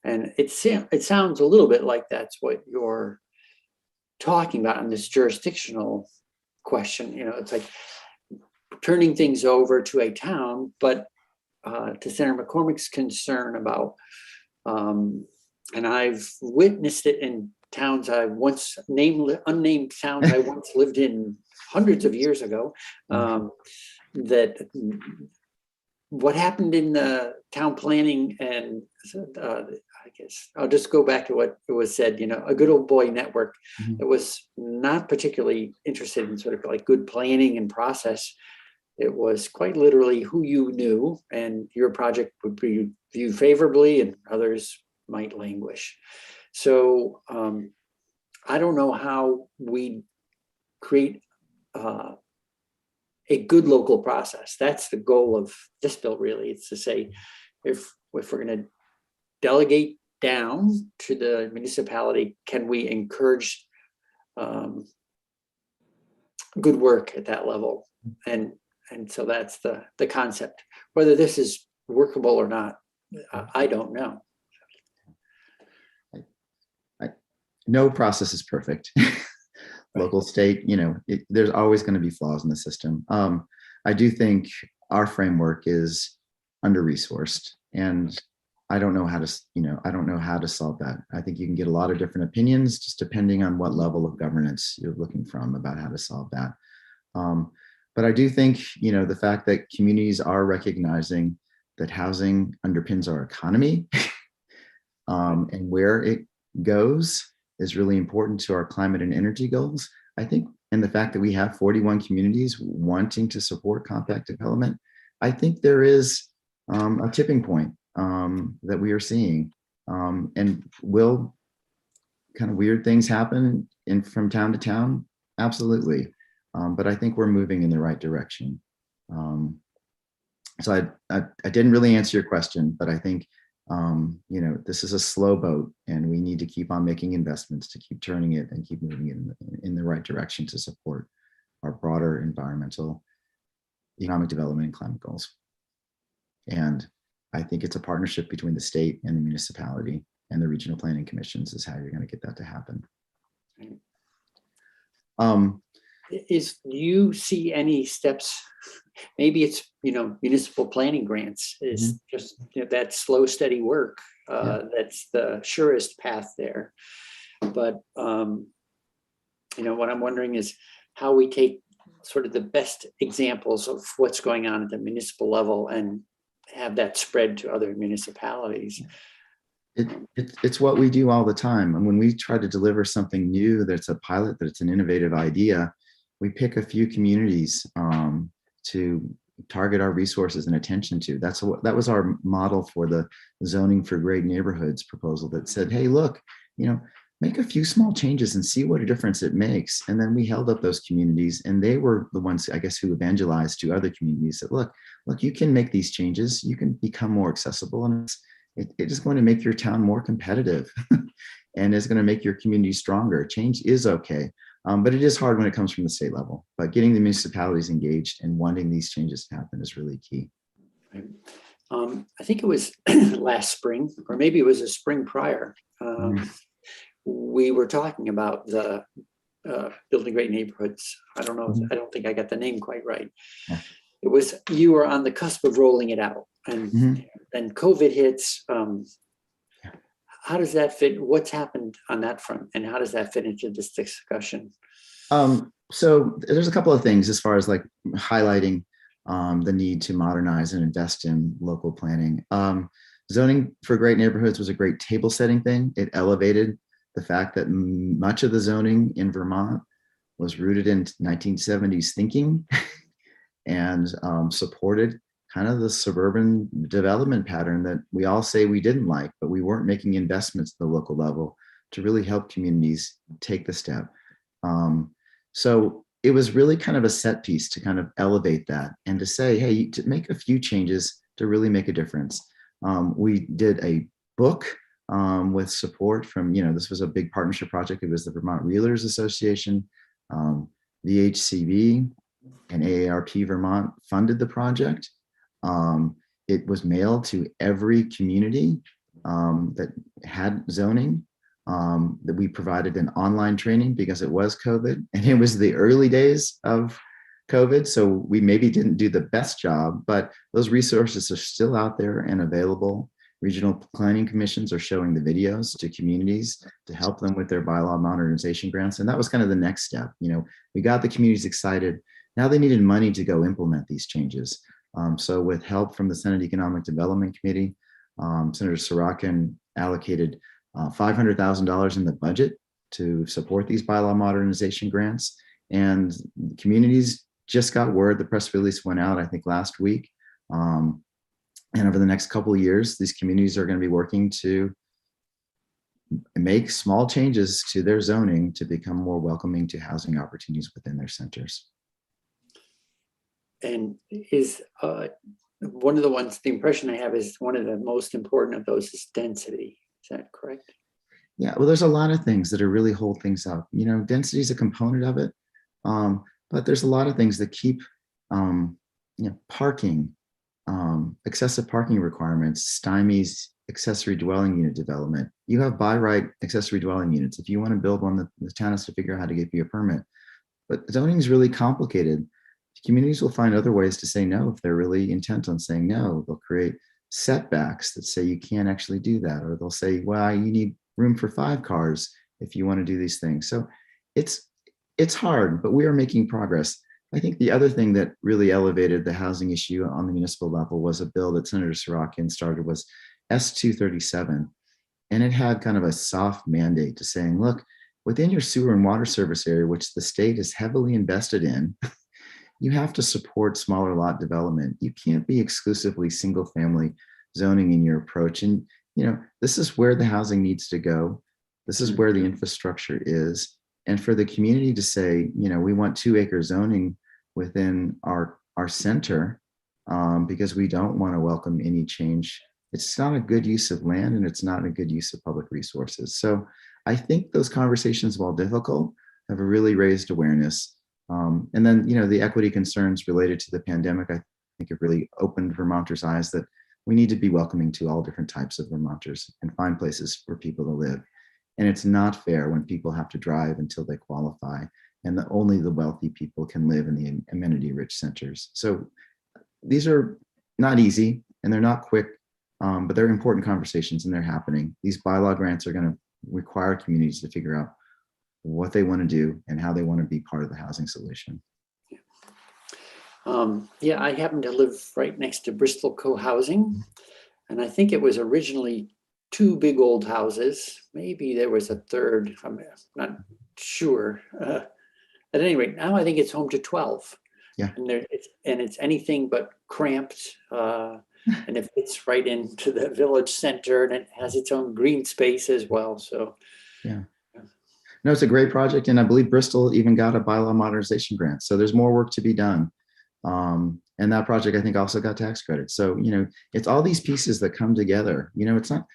And it sounds a little bit like that's what you're talking about in this jurisdictional question. It's like turning things over to a town, but to Senator McCormick's concern about, and I've witnessed it in towns I once unnamed towns I once lived in hundreds of years ago, that what happened in the town planning, and I guess I'll just go back to what it was said, a good old boy network that was not particularly interested in sort of like good planning and process. It was quite literally who you knew, and your project would be viewed favorably and others might languish. So I don't know how we create a good local process. That's the goal of this bill, really. It's to say, if we're going to delegate down to the municipality, can we encourage good work at that level? And so that's the concept. Whether this is workable or not, I don't know. No process is perfect. Local, state, there's always going to be flaws in the system. I do think our framework is under-resourced, and I don't know how to solve that. I think you can get a lot of different opinions just depending on what level of governance you're looking from about how to solve that. But I do think, the fact that communities are recognizing that housing underpins our economy and where it goes is really important to our climate and energy goals. I think, and the fact that we have 41 communities wanting to support compact development, I think there is a tipping point that we are seeing. And will kind of weird things happen from town to town? Absolutely. But I think we're moving in the right direction. So I didn't really answer your question, but I think this is a slow boat, and we need to keep on making investments to keep turning it and keep moving it in the right direction to support our broader environmental, economic development, and climate goals. And I think it's a partnership between the state and the municipality and the regional planning commissions is how you're going to get that to happen. Do you see any steps? Maybe it's, municipal planning grants is just that slow, steady work. That's the surest path there. But, what I'm wondering is how we take sort of the best examples of what's going on at the municipal level and have that spread to other municipalities. It's what we do all the time. And when we try to deliver something new, that's a pilot, that's an innovative idea, we pick a few communities to target our resources and attention to. That was our model for the zoning for great neighborhoods proposal that said, hey, look, make a few small changes and see what a difference it makes. And then we held up those communities, and they were the ones, I guess, who evangelized to other communities that, look, you can make these changes, you can become more accessible, and it is going to make your town more competitive and it's going to make your community stronger. Change is okay. But it is hard when it comes from the state level. But getting the municipalities engaged and wanting these changes to happen is really key. I think it was last spring, or maybe it was a spring prior. We were talking about the building great neighborhoods. I don't know. I don't think I got the name quite right. Yeah. It was, you were on the cusp of rolling it out, and then COVID hits. How does that fit? What's happened on that front, and how does that fit into this discussion? So there's a couple of things as far as like highlighting the need to modernize and invest in local planning. Zoning for great neighborhoods was a great table setting thing. It elevated the fact that much of the zoning in Vermont was rooted in 1970s thinking and supported kind of the suburban development pattern that we all say we didn't like, but we weren't making investments at the local level to really help communities take the step. So it was really kind of a set piece to kind of elevate that and to say, hey, to make a few changes to really make a difference. We did a book with support from, this was a big partnership project. It was the Vermont Realtors Association, VHCB, and AARP Vermont funded the project. It was mailed to every community that had zoning. That we provided an online training because it was COVID and it was the early days of COVID. So we maybe didn't do the best job, but those resources are still out there and available. Regional planning commissions are showing the videos to communities to help them with their bylaw modernization grants. And that was kind of the next step. We got the communities excited. Now they needed money to go implement these changes. So with help from the Senate Economic Development Committee, Senator Sorokin allocated $500,000 in the budget to support these bylaw modernization grants. And communities just got word, the press release went out, I think last week. And over the next couple of years, these communities are going to be working to make small changes to their zoning to become more welcoming to housing opportunities within their centers. And is one of the ones, the impression I have is one of the most important of those is density. Is that correct? Yeah, well, there's a lot of things that are really hold things up. Density is a component of it, but there's a lot of things that keep, parking, excessive parking requirements, stymies accessory dwelling unit development. You have by right accessory dwelling units. If you want to build one, the town has to figure out how to give you a permit. But zoning is really complicated. Communities will find other ways to say no if they're really intent on saying no. They'll create setbacks that say you can't actually do that, or they'll say, well, you need room for 5 cars if you want to do these things. So it's hard, but we are making progress. I think the other thing that really elevated the housing issue on the municipal level was a bill that Senator Sorokin started, was S237. And it had kind of a soft mandate to saying, look, within your sewer and water service area, which the state is heavily invested in, you have to support smaller lot development. You can't be exclusively single family zoning in your approach. And, this is where the housing needs to go. This is where the infrastructure is. And for the community to say, we want 2-acre zoning within our center because we don't want to welcome any change. It's not a good use of land and it's not a good use of public resources. So I think those conversations, while difficult, have really raised awareness. And then, the equity concerns related to the pandemic, I think have really opened Vermonters' eyes that we need to be welcoming to all different types of Vermonters and find places for people to live. And it's not fair when people have to drive until they qualify and only the wealthy people can live in the amenity-rich centers. So these are not easy and they're not quick, but they're important conversations and they're happening. These bylaw grants are going to require communities to figure out what they want to do and how they want to be part of the housing solution. Yeah, I happen to live right next to Bristol Co-housing, and I think it was originally 2 big old houses. Maybe there was a third. I'm not sure. At any rate, now I think it's home to 12. Yeah, and it's anything but cramped, and it fits right into the village center, and it has its own green space as well. So yeah. No, it's a great project. And I believe Bristol even got a bylaw modernization grant. So there's more work to be done. And that project, I think, also got tax credits. So, it's all these pieces that come together. It's not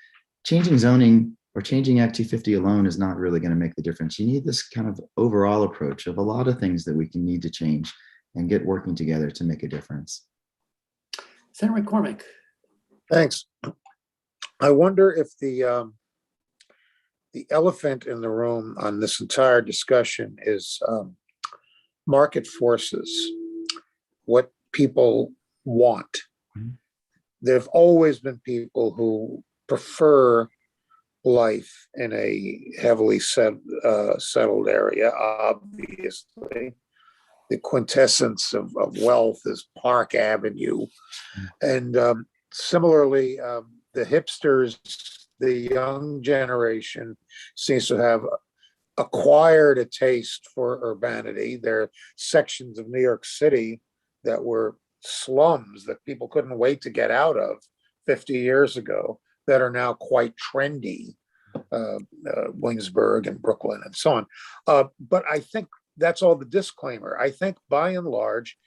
changing zoning or changing Act 250 alone is not really going to make the difference. You need this kind of overall approach of a lot of things that we can need to change and get working together to make a difference. Senator McCormick. Thanks. I wonder if the elephant in the room on this entire discussion is market forces, what people want. There've always been people who prefer life in a heavily settled area, obviously. The quintessence of wealth is Park Avenue. And similarly, the hipsters, the young generation, seems to have acquired a taste for urbanity. There are sections of New York City that were slums that people couldn't wait to get out of 50 years ago that are now quite trendy, Williamsburg and Brooklyn and so on. But I think that's all the disclaimer. I think by and large,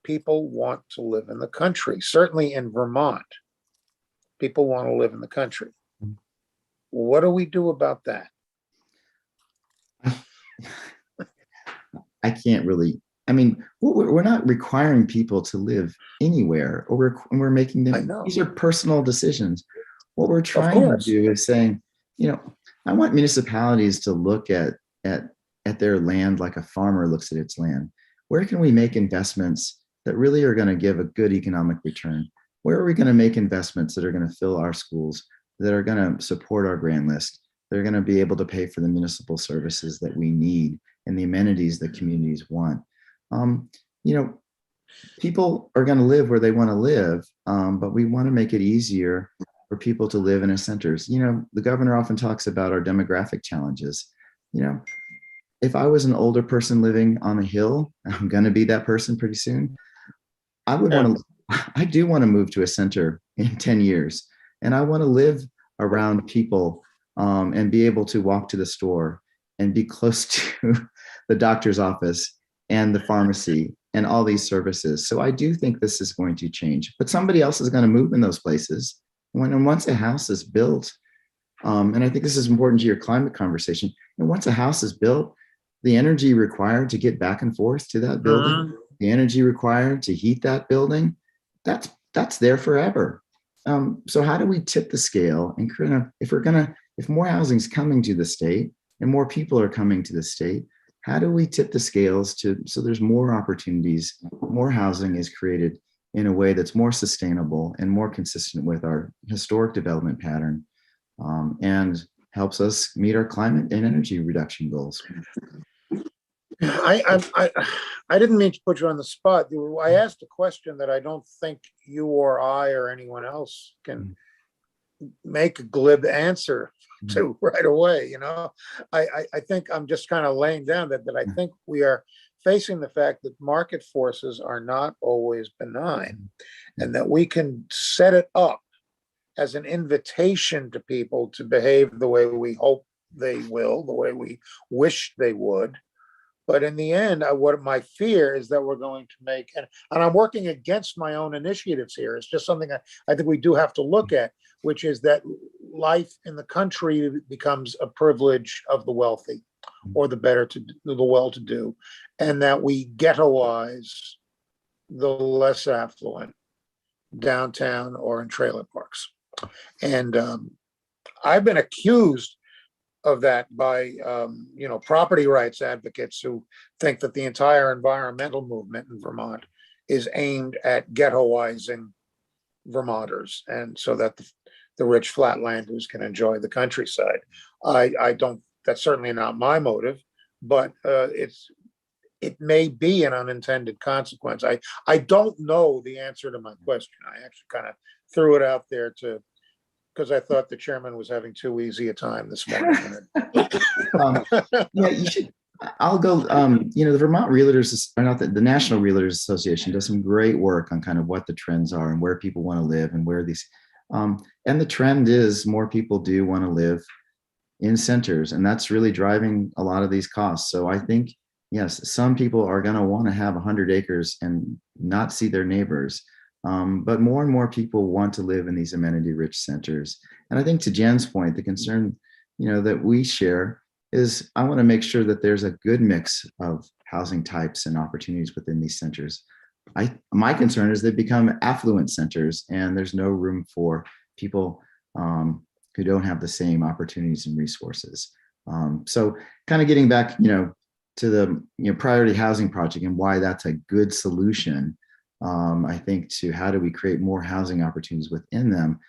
people want to live in the country. Certainly in Vermont, people want to live in the country. What do we do about that? I can't really, I mean, we're not requiring people to live anywhere, or we're making I them, know. these are personal decisions. What we're trying to do is saying, I want municipalities to look at their land like a farmer looks at its land. Where can we make investments that really are going to give a good economic return? Where are we going to make investments that are going to fill our schools, that are going to support our grand list, that are going to be able to pay for the municipal services that we need and the amenities that communities want? People are going to live where they want to live, but we want to make it easier for people to live in our centers. The governor often talks about our demographic challenges. If I was an older person living on a hill, I'm going to be that person pretty soon. I do want to move to a center in 10 years. And I want to live around people and be able to walk to the store and be close to the doctor's office and the pharmacy and all these services. So I do think this is going to change, but somebody else is going to move in those places. Once a house is built, and I think this is important to your climate conversation, and once a house is built, the energy required to get back and forth to that building, the energy required to heat that building, that's there forever. So how do we tip the scale and if more housing is coming to the state and more people are coming to the state, how do we tip the scales so there's more opportunities, more housing is created in a way that's more sustainable and more consistent with our historic development pattern, and helps us meet our climate and energy reduction goals? I didn't mean to put you on the spot. I asked a question that I don't think you or I or anyone else can make a glib answer to right away. I think I'm just kind of laying down that I think we are facing the fact that market forces are not always benign, and that we can set it up as an invitation to people to behave the way we hope they will, the way we wish they would. But in the end, what my fear is that we're going to make, and I'm working against my own initiatives here. It's just something I think we do have to look at, which is that life in the country becomes a privilege of the wealthy or the well-to-do, and that we ghettoize the less affluent downtown or in trailer parks. And I've been accused of that by property rights advocates who think that the entire environmental movement in Vermont is aimed at ghettoizing Vermonters, and so that the rich flatlanders can enjoy the countryside. I don't. That's certainly not my motive, but it may be an unintended consequence. I don't know the answer to my question. I actually kind of threw it out there because I thought the chairman was having too easy a time this morning. You should. I'll go. The Vermont Realtors, or not the National Realtors Association, does some great work on kind of what the trends are and where people want to live and where these. And the trend is more people do want to live in centers, and that's really driving a lot of these costs. So I think, yes, some people are going to want to have 100 acres and not see their neighbors. But more and more people want to live in these amenity-rich centers. And I think, to Jen's point, the concern, that we share is I want to make sure that there's a good mix of housing types and opportunities within these centers. my concern is they become affluent centers, and there's no room for people who don't have the same opportunities and resources. So kind of getting back, to the priority housing project and why that's a good solution. I think to how do we create more housing opportunities within them.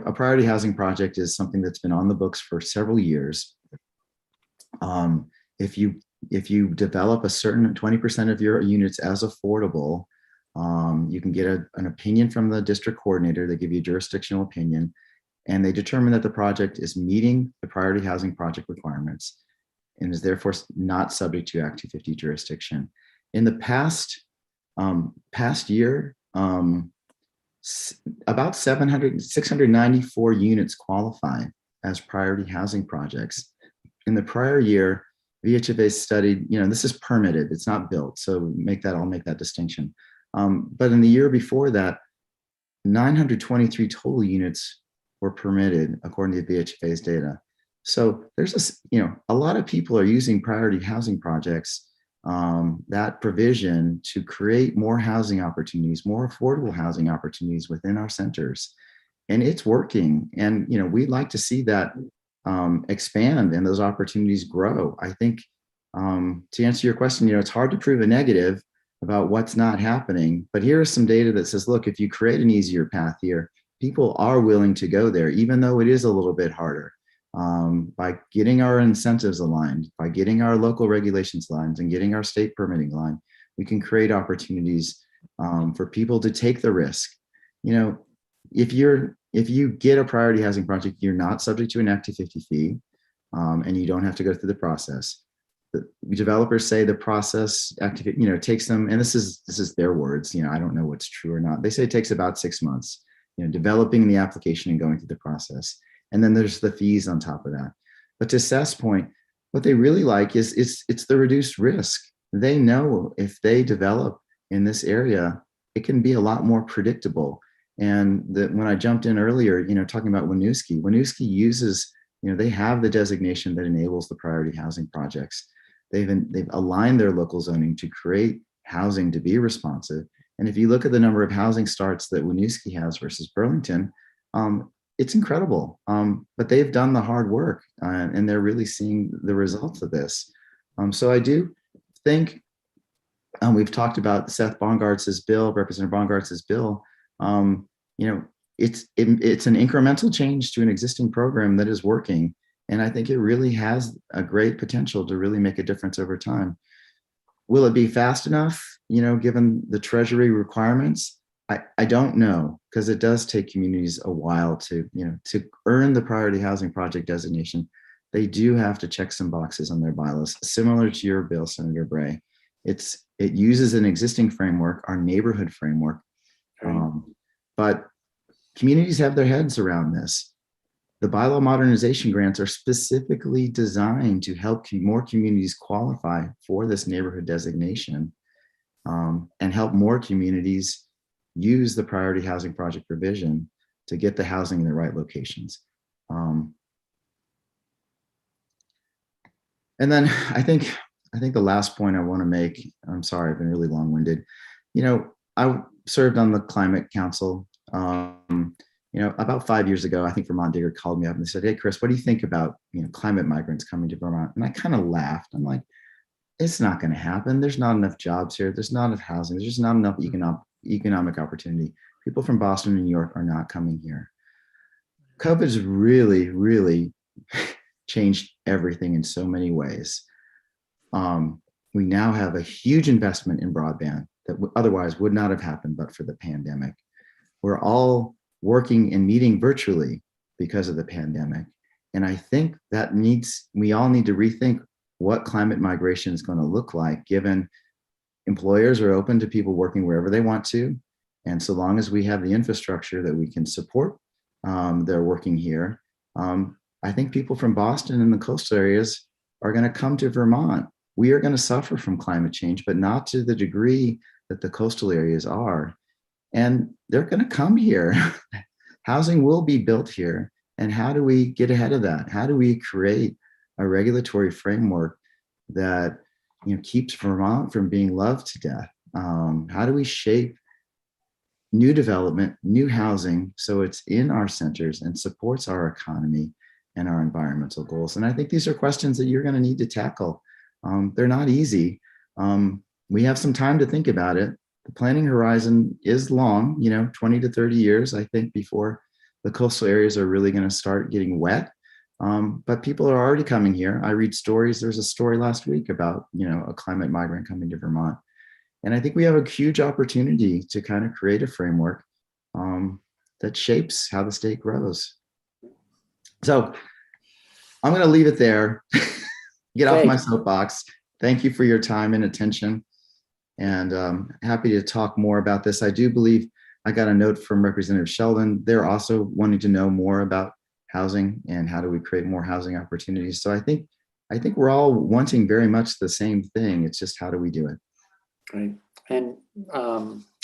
A priority housing project is something that's been on the books for several years. If you develop a certain 20% of your units as affordable, you can get an opinion from the district coordinator. They give you a jurisdictional opinion, and they determine that the project is meeting the priority housing project requirements and is therefore not subject to Act 250 jurisdiction. In the past year, about 694 units qualify as priority housing projects. In the prior year, VHFA studied, this is permitted, it's not built. So I'll make that distinction. But in the year before that, 923 total units were permitted according to VHFA's data. So there's a lot of people are using priority housing projects, that provision to create more housing opportunities, more affordable housing opportunities within our centers. And it's working. And, we'd like to see that expand and those opportunities grow. I think to answer your question, it's hard to prove a negative about what's not happening, but here is some data that says, look, if you create an easier path here, people are willing to go there, even though it is a little bit harder. By getting our incentives aligned, by getting our local regulations aligned and getting our state permitting aligned, we can create opportunities for people to take the risk. If you get a priority housing project, you're not subject to an Act 250 fee, and you don't have to go through the process. The developers say the process takes them, and this is their words. I don't know what's true or not. They say it takes about 6 months. Developing the application and going through the process. And then there's the fees on top of that. But to Seth's point, what they really like is it's the reduced risk. They know if they develop in this area, it can be a lot more predictable. And when I jumped in earlier, talking about Winooski uses, they have the designation that enables the priority housing projects. They've aligned their local zoning to create housing to be responsive. And if you look at the number of housing starts that Winooski has versus Burlington, it's incredible. But they've done the hard work, and they're really seeing the results of this. So I do think we've talked about Seth Bongartz's bill, Representative Bongartz's bill. It's an incremental change to an existing program that is working. And I think it really has a great potential to really make a difference over time. Will it be fast enough, given the Treasury requirements? I don't know, because it does take communities a while to earn the priority housing project designation. They do have to check some boxes on their bylaws, similar to your bill, Senator Bray. It uses an existing framework, our neighborhood framework, but communities have their heads around this. The bylaw modernization grants are specifically designed to help more communities qualify for this neighborhood designation, and help more communities use the priority housing project provision to get the housing in the right locations. And then I think the last point I want to make, I'm sorry, I've been really long-winded. I served on the Climate Council. About 5 years ago, I think Vermont Digger called me up and they said, "Hey, Chris, what do you think about climate migrants coming to Vermont?" And I kind of laughed. I'm like, it's not going to happen. There's not enough jobs here. There's not enough housing. There's just not enough economic opportunity. People from Boston and New York are not coming here. COVID's really, really changed everything in so many ways. We now have a huge investment in broadband that otherwise would not have happened but for the pandemic. We're all working and meeting virtually because of the pandemic. And I think we all need to rethink what climate migration is going to look like, given employers are open to people working wherever they want to. And so long as we have the infrastructure that we can support their working here, I think people from Boston and the coastal areas are going to come to Vermont. We are going to suffer from climate change, but not to the degree that the coastal areas are. And they're going to come here. Housing will be built here. And how do we get ahead of that? How do we create a regulatory framework that keeps Vermont from being loved to death? How do we shape new development, new housing, so it's in our centers and supports our economy and our environmental goals? And I think these are questions that you're going to need to tackle. They're not easy. We have some time to think about it. The planning horizon is long, 20 to 30 years, I think, before the coastal areas are really going to start getting wet. But people are already coming here. I read stories. There's a story last week about, a climate migrant coming to Vermont. And I think we have a huge opportunity to kind of create a framework that shapes how the state grows. So I'm going to leave it there. Get off my soapbox. Thank you for your time and attention. And happy to talk more about this. I do believe I got a note from Representative Sheldon. They're also wanting to know more about housing and how do we create more housing opportunities. So I think we're all wanting very much the same thing. It's just how do we do it? Right. And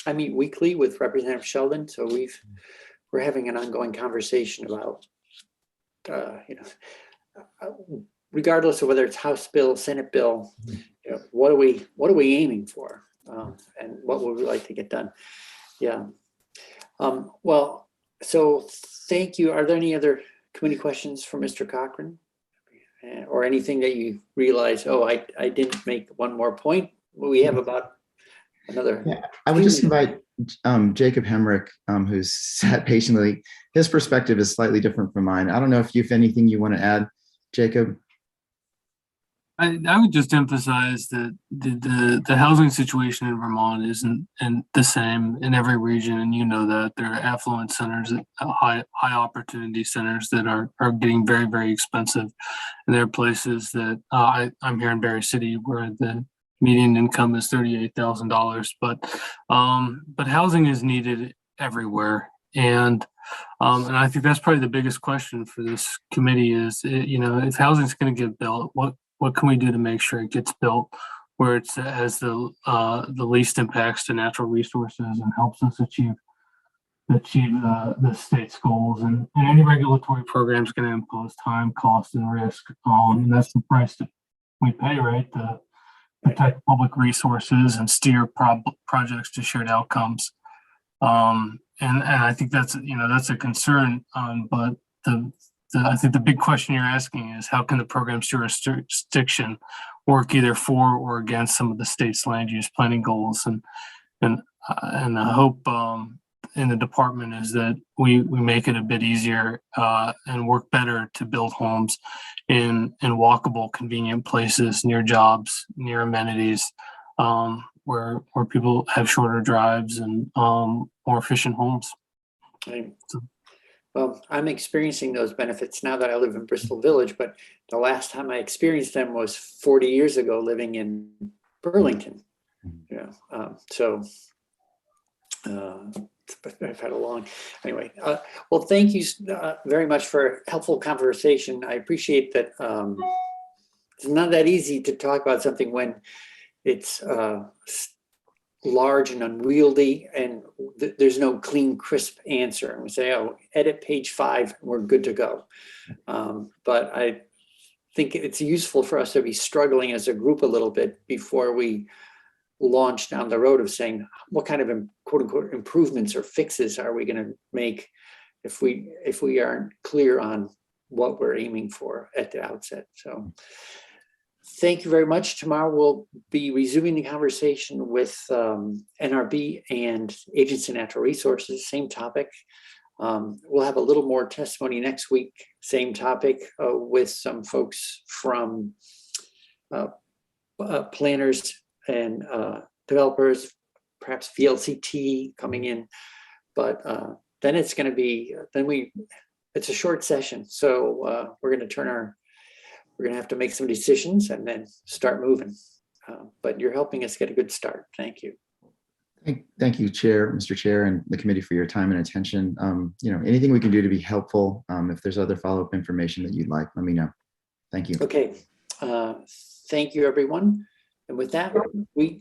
I meet weekly with Representative Sheldon. So we're having an ongoing conversation about, regardless of whether it's House bill, Senate bill, what are we aiming for? And what would we like to get done? Yeah. Well, so thank you. Are there any other committee questions for Mr. Cochran? Or anything that you realize, I didn't make one more point? We have about another. Yeah, I would just invite Jacob Hemrick, who's sat patiently. His perspective is slightly different from mine. I don't know if you have anything you want to add, Jacob. I would just emphasize that the housing situation in Vermont isn't the same in every region, and that there are affluent centers, high opportunity centers that are getting very, very expensive, and there are places that I'm here in Berry City where the median income is $38,000, but housing is needed everywhere, and I think that's probably the biggest question for this committee is if housing is going to get built, what can we do to make sure it gets built where it has the least impacts to natural resources and helps us achieve the state's goals? And any regulatory program is going to impose time, cost, and risk. And that's the price that we pay, right? To protect public resources and steer projects to shared outcomes. And I think that's a concern. But I think the big question you're asking is how can the program's jurisdiction work either for or against some of the state's land use planning goals? And the hope in the department is that we make it a bit easier and work better to build homes in walkable, convenient places near jobs, near amenities, where people have shorter drives and more efficient homes. Right. Well, I'm experiencing those benefits now that I live in Bristol Village, but the last time I experienced them was 40 years ago living in Burlington. I've had a long, anyway. Well, thank you very much for a helpful conversation. I appreciate that. It's not that easy to talk about something when it's large and unwieldy and there's no clean, crisp answer. And we say, edit page 5 and we're good to go. But I think it's useful for us to be struggling as a group a little bit before we launch down the road of saying what kind of quote unquote improvements or fixes are we going to make if we aren't clear on what we're aiming for at the outset. So thank you very much. Tomorrow we'll be resuming the conversation with NRB and Agency of Natural Resources, same topic. We'll have a little more testimony next week, same topic, with some folks from planners and developers, perhaps VLCT coming in. But then it's going to be, it's a short session. So we're going to have to make some decisions and then start moving. But you're helping us get a good start. Thank you. Thank you, Mr. Chair, and the committee for your time and attention. Anything we can do to be helpful. If there's other follow-up information that you'd like, let me know. Thank you. Okay. Thank you, everyone. And with that, we